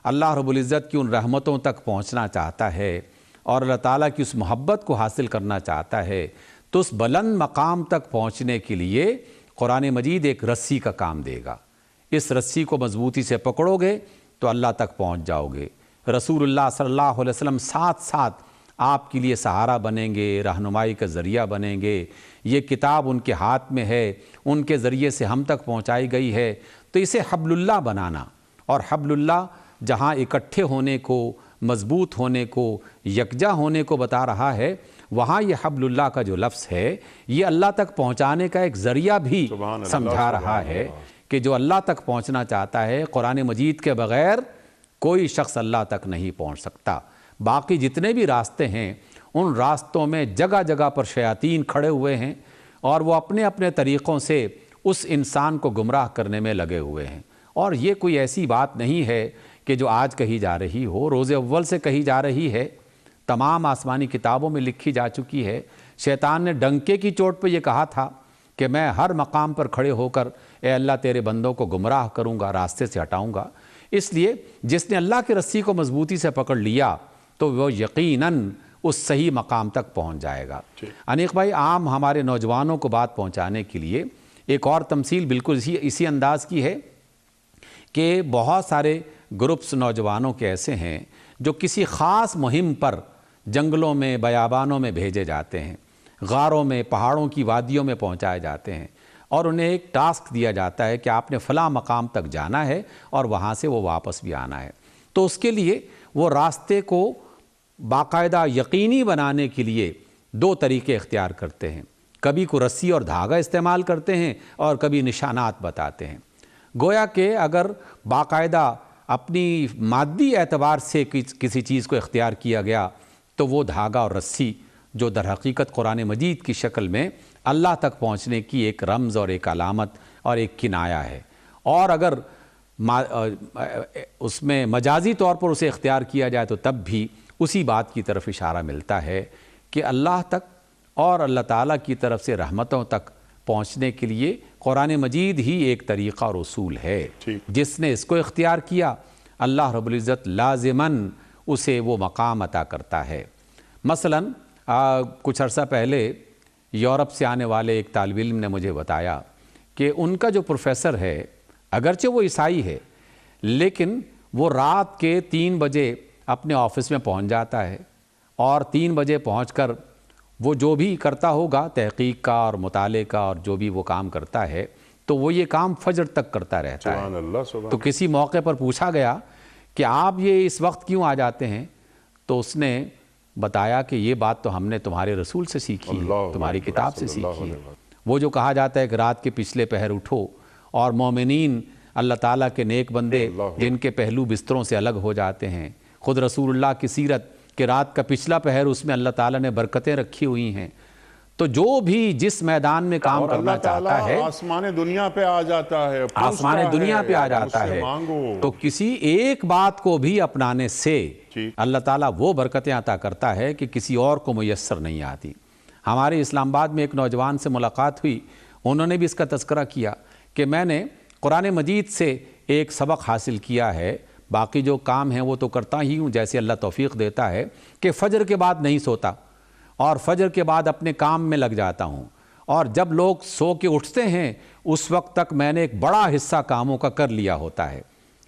اللہ رب العزت کی ان رحمتوں تک پہنچنا چاہتا ہے اور اللہ تعالیٰ کی اس محبت کو حاصل کرنا چاہتا ہے، تو اس بلند مقام تک پہنچنے کے لیے قرآن مجید ایک رسی کا کام دے گا. اس رسی کو مضبوطی سے پکڑو گے تو اللہ تک پہنچ جاؤ گے. رسول اللہ صلی اللہ علیہ وسلم ساتھ ساتھ آپ کے لیے سہارا بنیں گے، رہنمائی کا ذریعہ بنیں گے. یہ کتاب ان کے ہاتھ میں ہے، ان کے ذریعے سے ہم تک پہنچائی گئی ہے. تو اسے حبل اللہ بنانا، اور حبل اللہ جہاں اکٹھے ہونے کو، مضبوط ہونے کو، یکجا ہونے کو بتا رہا ہے، وہاں یہ حبل اللہ کا جو لفظ ہے یہ اللہ تک پہنچانے کا ایک ذریعہ بھی سمجھا رہا ہے کہ جو اللہ تک پہنچنا چاہتا ہے، قرآن مجید کے بغیر کوئی شخص اللہ تک نہیں پہنچ سکتا. باقی جتنے بھی راستے ہیں ان راستوں میں جگہ جگہ پر شیاطین کھڑے ہوئے ہیں، اور وہ اپنے اپنے طریقوں سے اس انسان کو گمراہ کرنے میں لگے ہوئے ہیں. اور یہ کوئی ایسی بات نہیں ہے کہ جو آج کہی جا رہی ہو، روز اول سے کہی جا رہی ہے، تمام آسمانی کتابوں میں لکھی جا چکی ہے. شیطان نے ڈنکے کی چوٹ پہ یہ کہا تھا کہ میں ہر مقام پر کھڑے ہو کر اے اللہ تیرے بندوں کو گمراہ کروں گا، راستے سے ہٹاؤں گا. اس لیے جس نے اللہ کی رسی کو مضبوطی سے پکڑ لیا تو وہ یقیناً اس صحیح مقام تک پہنچ جائے گا. انیق بھائی، عام ہمارے نوجوانوں کو بات پہنچانے کے لیے ایک اور تمثیل بالکل اسی انداز کی ہے کہ بہت سارے گروپس نوجوانوں کے ایسے ہیں جو کسی خاص مہم پر جنگلوں میں، بیابانوں میں بھیجے جاتے ہیں، غاروں میں، پہاڑوں کی وادیوں میں پہنچائے جاتے ہیں. اور انہیں ایک ٹاسک دیا جاتا ہے کہ آپ نے فلاں مقام تک جانا ہے اور وہاں سے وہ واپس بھی آنا ہے، تو اس کے لیے وہ راستے کو باقاعدہ یقینی بنانے کے لیے دو طریقے اختیار کرتے ہیں، کبھی کو رسی اور دھاگا استعمال کرتے ہیں اور کبھی نشانات بتاتے ہیں۔ گویا کہ اگر باقاعدہ اپنی مادی اعتبار سے کسی چیز کو اختیار کیا گیا تو وہ دھاگا اور رسی جو در حقیقت قرآن مجید کی شکل میں اللہ تک پہنچنے کی ایک رمز اور ایک علامت اور ایک کنایہ ہے، اور اگر اس میں مجازی طور پر اسے اختیار کیا جائے تو تب بھی اسی بات کی طرف اشارہ ملتا ہے کہ اللہ تک اور اللہ تعالیٰ کی طرف سے رحمتوں تک پہنچنے کے لیے قرآن مجید ہی ایک طریقہ اور اصول ہے۔ جس نے اس کو اختیار کیا اللہ رب العزت لازماً اسے وہ مقام عطا کرتا ہے۔ مثلاً کچھ عرصہ پہلے یورپ سے آنے والے ایک طالب علم نے مجھے بتایا کہ ان کا جو پروفیسر ہے، اگرچہ وہ عیسائی ہے لیکن وہ رات کے 3 بجے اپنے آفس میں پہنچ جاتا ہے، اور 3 بجے پہنچ کر وہ جو بھی کرتا ہوگا تحقیق کا اور مطالعے کا اور جو بھی وہ کام کرتا ہے تو وہ یہ کام فجر تک کرتا رہتا ہے۔ تو کسی موقع پر پوچھا گیا کہ آپ یہ اس وقت کیوں آ جاتے ہیں، تو اس نے بتایا کہ یہ بات تو ہم نے تمہارے رسول سے سیکھی ہے، تمہاری کتاب سے سیکھی ہے۔ وہ جو کہا جاتا ہے کہ رات کے پچھلے پہر اٹھو، اور مومنین اللہ تعالیٰ کے نیک بندے جن کے پہلو بستروں سے الگ ہو جاتے ہیں، خود رسول اللہ کی سیرت کہ رات کا پچھلا پہر اس میں اللہ تعالیٰ نے برکتیں رکھی ہوئی ہیں۔ تو جو بھی جس میدان میں کام کرنا چاہتا ہے آسمان دنیا پہ آ جاتا ہے، آسمان دنیا پہ آ جاتا ہے، تو کسی ایک بات کو بھی اپنانے سے اللہ تعالیٰ وہ برکتیں عطا کرتا ہے کہ کسی اور کو میسر نہیں آتی۔ ہمارے اسلام آباد میں ایک نوجوان سے ملاقات ہوئی، انہوں نے بھی اس کا تذکرہ کیا کہ میں نے قرآن مجید سے ایک سبق حاصل کیا ہے، باقی جو کام ہیں وہ تو کرتا ہی ہوں جیسے اللہ توفیق دیتا ہے، کہ فجر کے بعد نہیں سوتا اور فجر کے بعد اپنے کام میں لگ جاتا ہوں، اور جب لوگ سو کے اٹھتے ہیں اس وقت تک میں نے ایک بڑا حصہ کاموں کا کر لیا ہوتا ہے،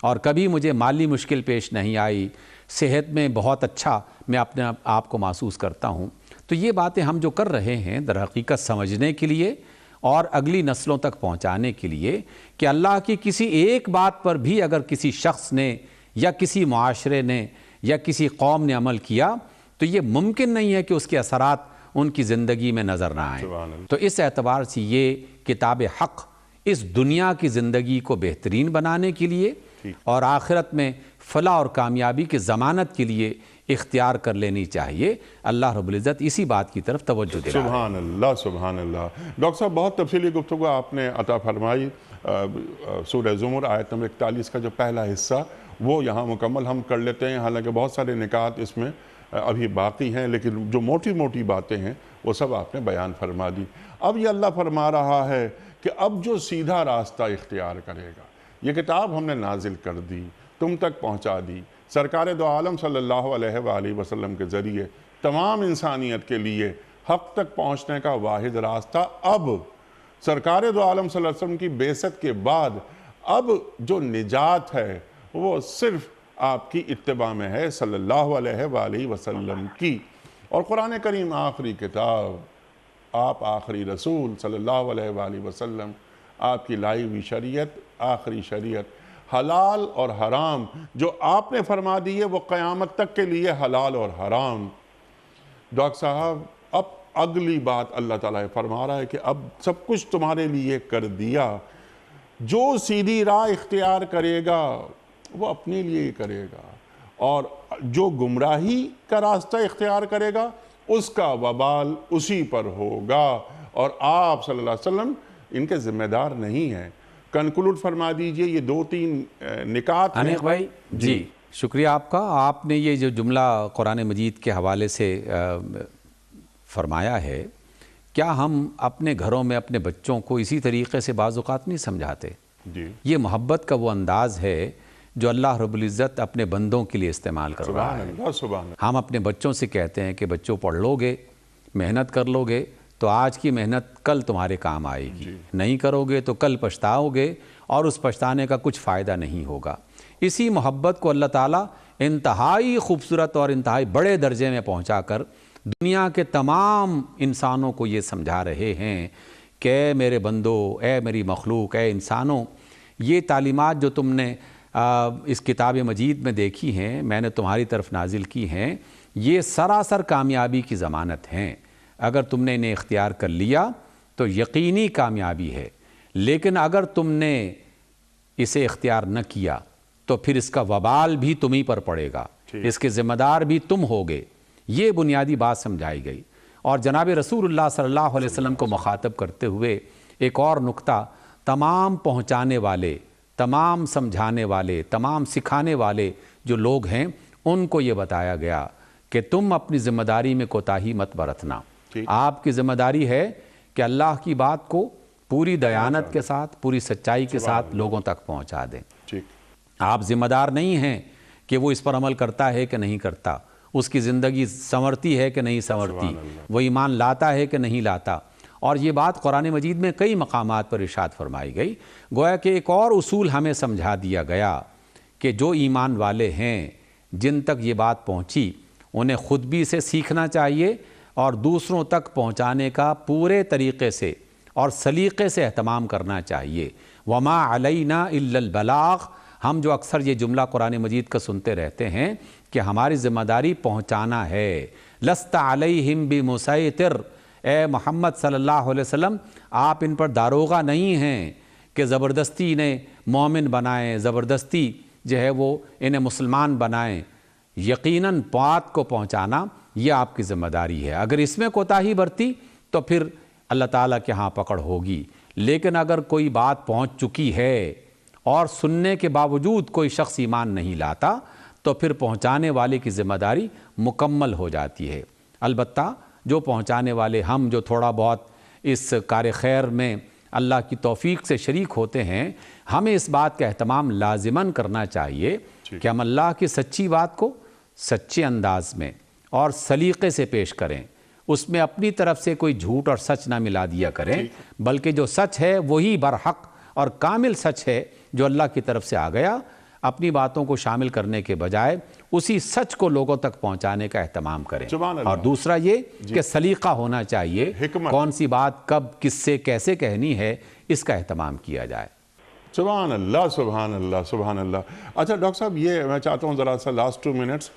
اور کبھی مجھے مالی مشکل پیش نہیں آئی، صحت میں بہت اچھا میں اپنے آپ کو محسوس کرتا ہوں۔ تو یہ باتیں ہم جو کر رہے ہیں در حقیقت سمجھنے کے لیے اور اگلی نسلوں تک پہنچانے کے لیے کہ اللہ کی کسی ایک بات پر بھی اگر کسی شخص نے یا کسی معاشرے نے یا کسی قوم نے عمل کیا تو یہ ممکن نہیں ہے کہ اس کے اثرات ان کی زندگی میں نظر نہ آئیں۔ تو اس اعتبار سے یہ کتاب حق اس دنیا کی زندگی کو بہترین بنانے کے لیے اور آخرت میں فلاح اور کامیابی کی ضمانت کے لیے اختیار کر لینی چاہیے۔ اللہ رب العزت اسی بات کی طرف توجہ دلا۔ سبحان اللہ، سبحان اللہ۔ ڈاکٹر صاحب بہت تفصیلی گفتگو آپ نے عطا فرمائی۔ سورہ زمر آیت نمبر 41 کا جو پہلا حصہ وہ یہاں مکمل ہم کر لیتے ہیں، حالانکہ بہت سارے نکات اس میں ابھی باقی ہیں، لیکن جو موٹی موٹی باتیں ہیں وہ سب آپ نے بیان فرما دی۔ اب یہ اللہ فرما رہا ہے کہ اب جو سیدھا راستہ اختیار کرے گا، یہ کتاب ہم نے نازل کر دی، تم تک پہنچا دی، سرکار دو عالم صلی اللہ علیہ وآلہ وسلم کے ذریعے تمام انسانیت کے لیے حق تک پہنچنے کا واحد راستہ اب سرکار دو عالم صلی اللہ علیہ وسلم کی بعثت کے بعد اب جو نجات ہے وہ صرف آپ کی اتباع میں ہے صلی اللہ علیہ وآلہ وسلم کی۔ اور قرآن کریم آخری کتاب، آپ آخری رسول صلی اللہ علیہ وآلہ وسلم، آپ کی لائی ہوئی شریعت، آخری شریعت، حلال اور حرام جو آپ نے فرما دی ہے وہ قیامت تک کے لیے حلال اور حرام۔ ڈاکٹر صاحب اب اگلی بات اللہ تعالیٰ فرما رہا ہے کہ اب سب کچھ تمہارے لیے کر دیا، جو سیدھی راہ اختیار کرے گا وہ اپنے لیے ہی کرے گا، اور جو گمراہی کا راستہ اختیار کرے گا اس کا وبال اسی پر ہوگا، اور آپ صلی اللہ علیہ وسلم ان کے ذمہ دار نہیں ہیں۔ کنکلوڈ فرما دیجئے، یہ 2-3 نکات ہیں۔ انیق بھائی جی شکریہ آپ کا، آپ نے یہ جو جملہ قرآن مجید کے حوالے سے فرمایا ہے، کیا ہم اپنے گھروں میں اپنے بچوں کو اسی طریقے سے بعض اوقات نہیں سمجھاتے؟ جی، یہ محبت کا وہ انداز ہے جو اللہ رب العزت اپنے بندوں کے لیے استعمال کر رہا ہے۔ سبحان اللہ، سبحان اللہ۔ ہم اپنے بچوں سے کہتے ہیں کہ بچوں پڑھ لو گے، محنت کر لو گے تو آج کی محنت کل تمہارے کام آئے گی، نہیں کرو گے تو کل پچھتاؤ گے اور اس پچھتانے کا کچھ فائدہ نہیں ہوگا۔ اسی محبت کو اللہ تعالیٰ انتہائی خوبصورت اور انتہائی بڑے درجے میں پہنچا کر دنیا کے تمام انسانوں کو یہ سمجھا رہے ہیں کہ اے میرے بندو، اے میری مخلوق، اے انسانوں، یہ تعلیمات جو تم نے اس کتاب مجید میں دیکھی ہیں، میں نے تمہاری طرف نازل کی ہیں، یہ سراسر کامیابی کی ضمانت ہیں۔ اگر تم نے انہیں اختیار کر لیا تو یقینی کامیابی ہے، لیکن اگر تم نے اسے اختیار نہ کیا تو پھر اس کا وبال بھی تم ہی پر پڑے گا، اس کے ذمہ دار بھی تم ہوگے۔ یہ بنیادی بات سمجھائی گئی۔ اور جناب رسول اللہ صلی اللہ علیہ وسلم کو مخاطب کرتے ہوئے ایک اور نقطہ، تمام پہنچانے والے، تمام سمجھانے والے، تمام سکھانے والے جو لوگ ہیں، ان کو یہ بتایا گیا کہ تم اپنی ذمہ داری میں کوتاہی مت برتنا۔ آپ کی ذمہ داری ہے کہ اللہ کی بات کو پوری دیانت کے ساتھ، پوری سچائی کے ساتھ لوگوں تک پہنچا دیں۔ آپ ذمہ دار نہیں ہیں کہ وہ اس پر عمل کرتا ہے کہ نہیں کرتا، اس کی زندگی سنورتی ہے کہ نہیں سنورتی، وہ ایمان لاتا ہے کہ نہیں لاتا۔ اور یہ بات قرآن مجید میں کئی مقامات پر ارشاد فرمائی گئی۔ گویا کہ ایک اور اصول ہمیں سمجھا دیا گیا کہ جو ایمان والے ہیں، جن تک یہ بات پہنچی، انہیں خود بھی اسے سیکھنا چاہیے اور دوسروں تک پہنچانے کا پورے طریقے سے اور سلیقے سے اہتمام کرنا چاہیے۔ وما علینا الا البلاغ، ہم جو اکثر یہ جملہ قرآن مجید کا سنتے رہتے ہیں کہ ہماری ذمہ داری پہنچانا ہے۔ لست علیہم بمسیطر، اے محمد صلی اللہ علیہ وسلم، آپ ان پر داروغہ نہیں ہیں کہ زبردستی انہیں مومن بنائیں، زبردستی جو ہے وہ انہیں مسلمان بنائیں۔ یقیناً بات کو پہنچانا یہ آپ کی ذمہ داری ہے۔ اگر اس میں کوتاہی برتی تو پھر اللہ تعالیٰ کے ہاں پکڑ ہوگی، لیکن اگر کوئی بات پہنچ چکی ہے اور سننے کے باوجود کوئی شخص ایمان نہیں لاتا تو پھر پہنچانے والے کی ذمہ داری مکمل ہو جاتی ہے۔ البتہ جو پہنچانے والے ہم جو تھوڑا بہت اس کار خیر میں اللہ کی توفیق سے شریک ہوتے ہیں، ہمیں اس بات کا اہتمام لازماً کرنا چاہیے کہ ہم اللہ کی سچی بات کو سچے انداز میں اور سلیقے سے پیش کریں، اس میں اپنی طرف سے کوئی جھوٹ اور سچ نہ ملا دیا کریں، بلکہ جو سچ ہے وہی برحق اور کامل سچ ہے جو اللہ کی طرف سے آ گیا۔ اپنی باتوں کو شامل کرنے کے بجائے اسی سچ کو لوگوں تک پہنچانے کا اہتمام کریں۔ اور دوسرا یہ کہ سلیقہ ہونا چاہیے، کون سی بات کب کس سے کیسے کہنی ہے، اس کا اہتمام کیا جائے۔ سبحان اللہ، سبحان اللہ، سبحان اللہ۔ اچھا ڈاکٹر صاحب، یہ میں چاہتا ہوں ذرا سا لاسٹ 2 منٹس،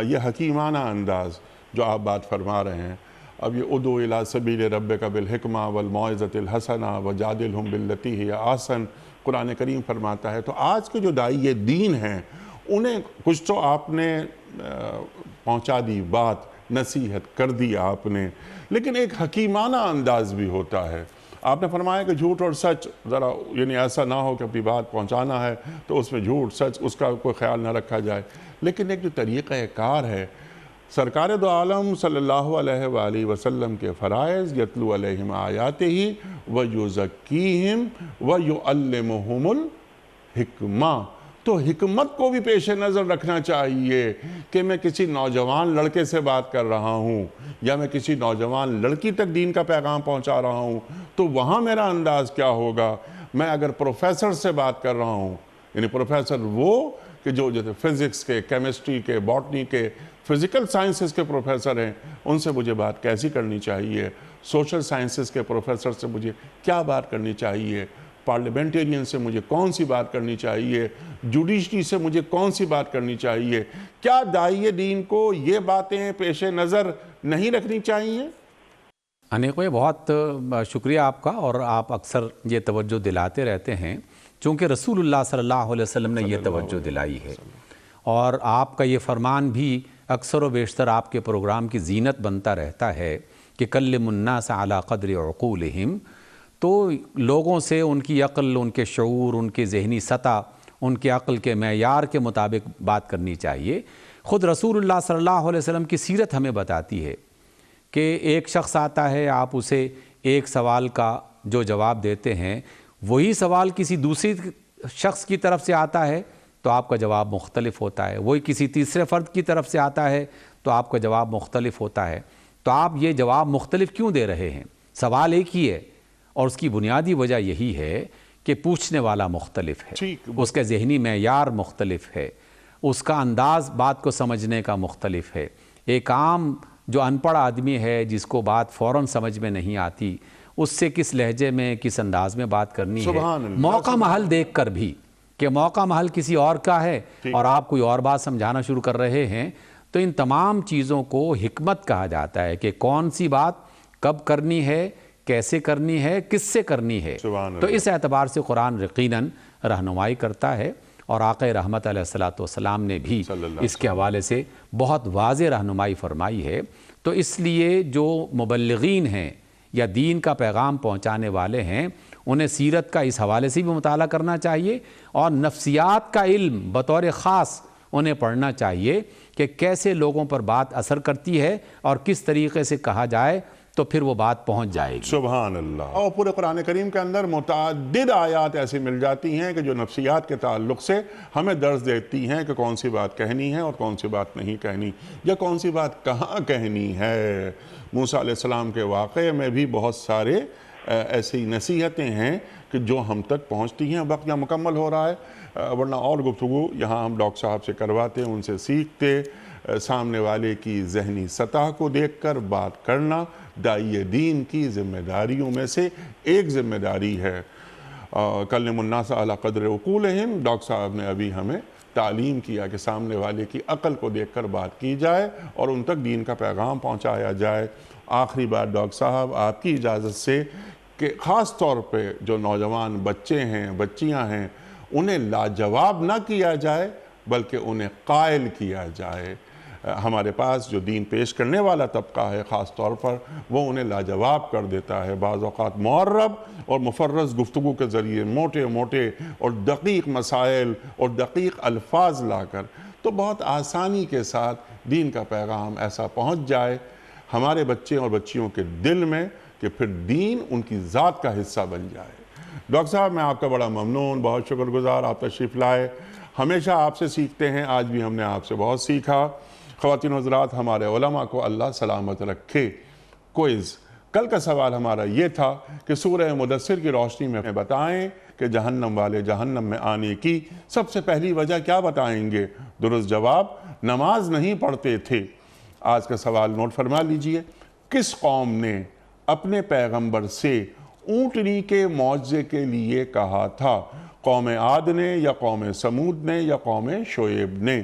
یہ حکیمانہ انداز جو آپ بات فرما رہے ہیں، اب یہ ادعو الی سبیل ربک بالحکمہ والموعظۃ الحسنہ وجادلہم باللتی ہی احسن، قرآن کریم فرماتا ہے۔ تو آج کے جو داعی دین ہیں، انہیں کچھ تو آپ نے پہنچا دی بات، نصیحت کر دی آپ نے، لیکن ایک حکیمانہ انداز بھی ہوتا ہے۔ آپ نے فرمایا کہ جھوٹ اور سچ ذرا، یعنی ایسا نہ ہو کہ اپنی بات پہنچانا ہے تو اس میں جھوٹ سچ اس کا کوئی خیال نہ رکھا جائے، لیکن ایک جو طریقہ کار ہے، سرکار دو عالم صلی اللہ علیہ وآلہ وسلم کے فرائض، یتلو علیہم آیاتہ ویزکیہم ویعلمہم الحکمہ، تو حکمت کو بھی پیش نظر رکھنا چاہیے کہ میں کسی نوجوان لڑکے سے بات کر رہا ہوں یا میں کسی نوجوان لڑکی تک دین کا پیغام پہنچا رہا ہوں تو وہاں میرا انداز کیا ہوگا۔ میں اگر پروفیسر سے بات کر رہا ہوں، یعنی پروفیسر وہ کہ جو جیسے فزکس کے، کیمسٹری کے، باٹنی کے، فزیکل سائنسز کے پروفیسر ہیں، ان سے مجھے بات کیسی کرنی چاہیے، سوشل سائنسز کے پروفیسر سے مجھے کیا بات کرنی چاہیے، پارلیمنٹیرین سے مجھے کون سی بات کرنی چاہیے، جوڈیشری سے مجھے کون سی بات کرنی چاہیے، کیا داعی دین کو یہ باتیں پیش نظر نہیں رکھنی چاہیے؟ انیکوئے بہت شکریہ آپ کا، اور آپ اکثر یہ توجہ دلاتے رہتے ہیں چونکہ رسول اللہ صلی اللہ علیہ وسلم نے یہ توجہ دلائی ہے، اور آپ کا یہ فرمان بھی اکثر و بیشتر آپ کے پروگرام کی زینت بنتا رہتا ہے کہ کلموا الناس علی قدر عقولہم، تو لوگوں سے ان کی عقل، ان کے شعور، ان کی ذہنی سطح، ان کے عقل کے معیار کے مطابق بات کرنی چاہیے۔ خود رسول اللہ صلی اللہ علیہ وسلم کی سیرت ہمیں بتاتی ہے کہ ایک شخص آتا ہے، آپ اسے ایک سوال کا جو جواب دیتے ہیں، وہی سوال کسی دوسری شخص کی طرف سے آتا ہے تو آپ کا جواب مختلف ہوتا ہے، وہی کسی تیسرے فرد کی طرف سے آتا ہے تو آپ کا جواب مختلف ہوتا ہے۔ تو آپ یہ جواب مختلف کیوں دے رہے ہیں؟ سوال ایک ہی ہے، اور اس کی بنیادی وجہ یہی ہے کہ پوچھنے والا مختلف ہے، اس کے ذہنی معیار مختلف ہے، اس کا انداز بات کو سمجھنے کا مختلف ہے۔ ایک عام جو ان پڑھ آدمی ہے، جس کو بات فوراً سمجھ میں نہیں آتی، اس سے کس لہجے میں کس انداز میں بات کرنی ہے، سبحان اللہ، موقع محل دیکھ کر بھی کہ موقع محل کسی اور کا ہے اور آپ کوئی اور بات سمجھانا شروع کر رہے ہیں، تو ان تمام چیزوں کو حکمت کہا جاتا ہے کہ کون سی بات کب کرنی ہے، کیسے کرنی ہے، کس سے کرنی ہے۔ تو اس اعتبار سے قرآن یقیناً رہنمائی کرتا ہے، اور آقا رحمت علیہ السلام نے بھی اس کے حوالے سے بہت واضح رہنمائی فرمائی ہے۔ تو اس لیے جو مبلغین ہیں یا دین کا پیغام پہنچانے والے ہیں، انہیں سیرت کا اس حوالے سے بھی مطالعہ کرنا چاہیے، اور نفسیات کا علم بطور خاص انہیں پڑھنا چاہیے کہ کیسے لوگوں پر بات اثر کرتی ہے اور کس طریقے سے کہا جائے تو پھر وہ بات پہنچ جائے گی۔ سبحان اللہ۔ اور پورے قرآن کریم کے اندر متعدد آیات ایسی مل جاتی ہیں کہ جو نفسیات کے تعلق سے ہمیں درس دیتی ہیں کہ کون سی بات کہنی ہے اور کون سی بات نہیں کہنی، یا کون سی بات کہاں کہنی ہے۔ موسیٰ علیہ السلام کے واقعے میں بھی بہت سارے ایسی نصیحتیں ہیں کہ جو ہم تک پہنچتی ہیں۔ وقت یہاں مکمل ہو رہا ہے، ورنہ اور گفتگو یہاں ہم ڈاکٹر صاحب سے کرواتے، ان سے سیکھتے، سامنے والے کی ذہنی سطح کو دیکھ کر بات کرنا داعی دین کی ذمہ داریوں میں سے ایک ذمہ داری ہے۔ کلم الناس علی قدر عقولہم، ڈاکٹر صاحب نے ابھی ہمیں تعلیم کیا کہ سامنے والے کی عقل کو دیکھ کر بات کی جائے اور ان تک دین کا پیغام پہنچایا جائے۔ آخری بات ڈاکٹر صاحب آپ کی اجازت سے کہ خاص طور پہ جو نوجوان بچے ہیں، بچیاں ہیں، انہیں لاجواب نہ کیا جائے بلکہ انہیں قائل کیا جائے۔ ہمارے پاس جو دین پیش کرنے والا طبقہ ہے خاص طور پر، وہ انہیں لاجواب کر دیتا ہے، بعض اوقات معرب اور مفرز گفتگو کے ذریعے موٹے موٹے اور دقیق مسائل اور دقیق الفاظ لا کر، تو بہت آسانی کے ساتھ دین کا پیغام ایسا پہنچ جائے ہمارے بچے اور بچیوں کے دل میں کہ پھر دین ان کی ذات کا حصہ بن جائے۔ ڈاکٹر صاحب میں آپ کا بڑا ممنون، بہت شکر گزار، آپ تشریف لائے۔ ہمیشہ آپ سے سیکھتے ہیں، آج بھی ہم نے آپ سے بہت سیکھا۔ خواتین و حضرات، ہمارے علماء کو اللہ سلامت رکھے۔ کوئز کل کا سوال ہمارا یہ تھا کہ سورہ مدثر کی روشنی میں بتائیں کہ جہنم والے جہنم میں آنے کی سب سے پہلی وجہ کیا بتائیں گے؟ درست جواب، نماز نہیں پڑھتے تھے۔ آج کا سوال نوٹ فرما لیجئے، کس قوم نے اپنے پیغمبر سے اونٹنی کے معجزے کے لیے کہا تھا؟ قوم عاد نے یا قوم سمود نے یا قوم شعیب نے؟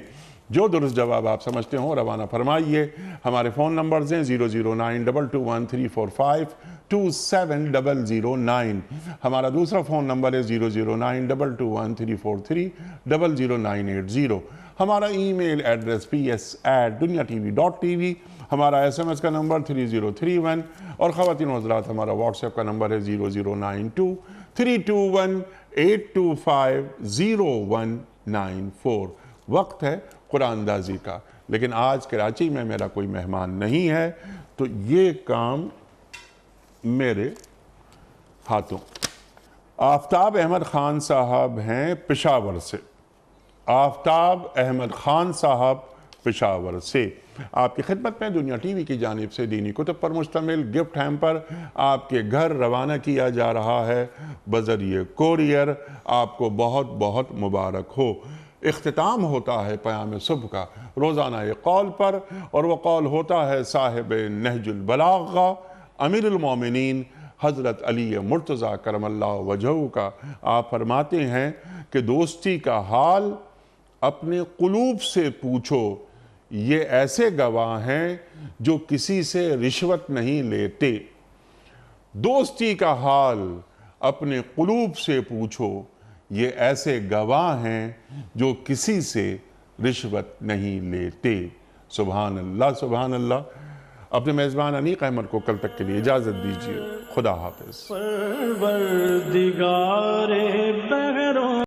جو درست جواب آپ سمجھتے ہوں روانہ فرمائیے۔ ہمارے فون نمبرز ہیں 0092213452709۔ ہمارا دوسرا فون نمبر ہے 009221343000980۔ ہمارا ای میل ایڈریس ps@dunyatv.tv۔ ہمارا SMS کا نمبر 3031، اور خواتین و حضرات ہمارا واٹس ایپ کا نمبر ہے 00923218250194۔ وقت ہے قرآن اندازی کا، لیکن آج کراچی میں میرا کوئی مہمان نہیں ہے، تو یہ کام میرے ہاتھوں۔ آفتاب احمد خان صاحب ہیں پشاور سے۔ آفتاب احمد خان صاحب پشاور سے آپ کی خدمت میں دنیا ٹی وی کی جانب سے دینی کتب پر مشتمل گفٹ ہیمپر آپ کے گھر روانہ کیا جا رہا ہے بذریعہ کوریئر۔ آپ کو بہت بہت مبارک ہو۔ اختتام ہوتا ہے پیام صبح کا روزانہ ایک قول پر، اور وہ قول ہوتا ہے صاحب نہج البلاغہ امیر المومنین حضرت علی مرتضیٰ کرم اللہ وجہہ کا۔ آپ فرماتے ہیں کہ دوستی کا حال اپنے قلوب سے پوچھو، یہ ایسے گواہ ہیں جو کسی سے رشوت نہیں لیتے۔ دوستی کا حال اپنے قلوب سے پوچھو، یہ ایسے گواہ ہیں جو کسی سے رشوت نہیں لیتے۔ سبحان اللہ، سبحان اللہ۔ اپنے میزبان انیق احمد کو کل تک کے لیے اجازت دیجیے۔ خدا حافظ۔ پروردگار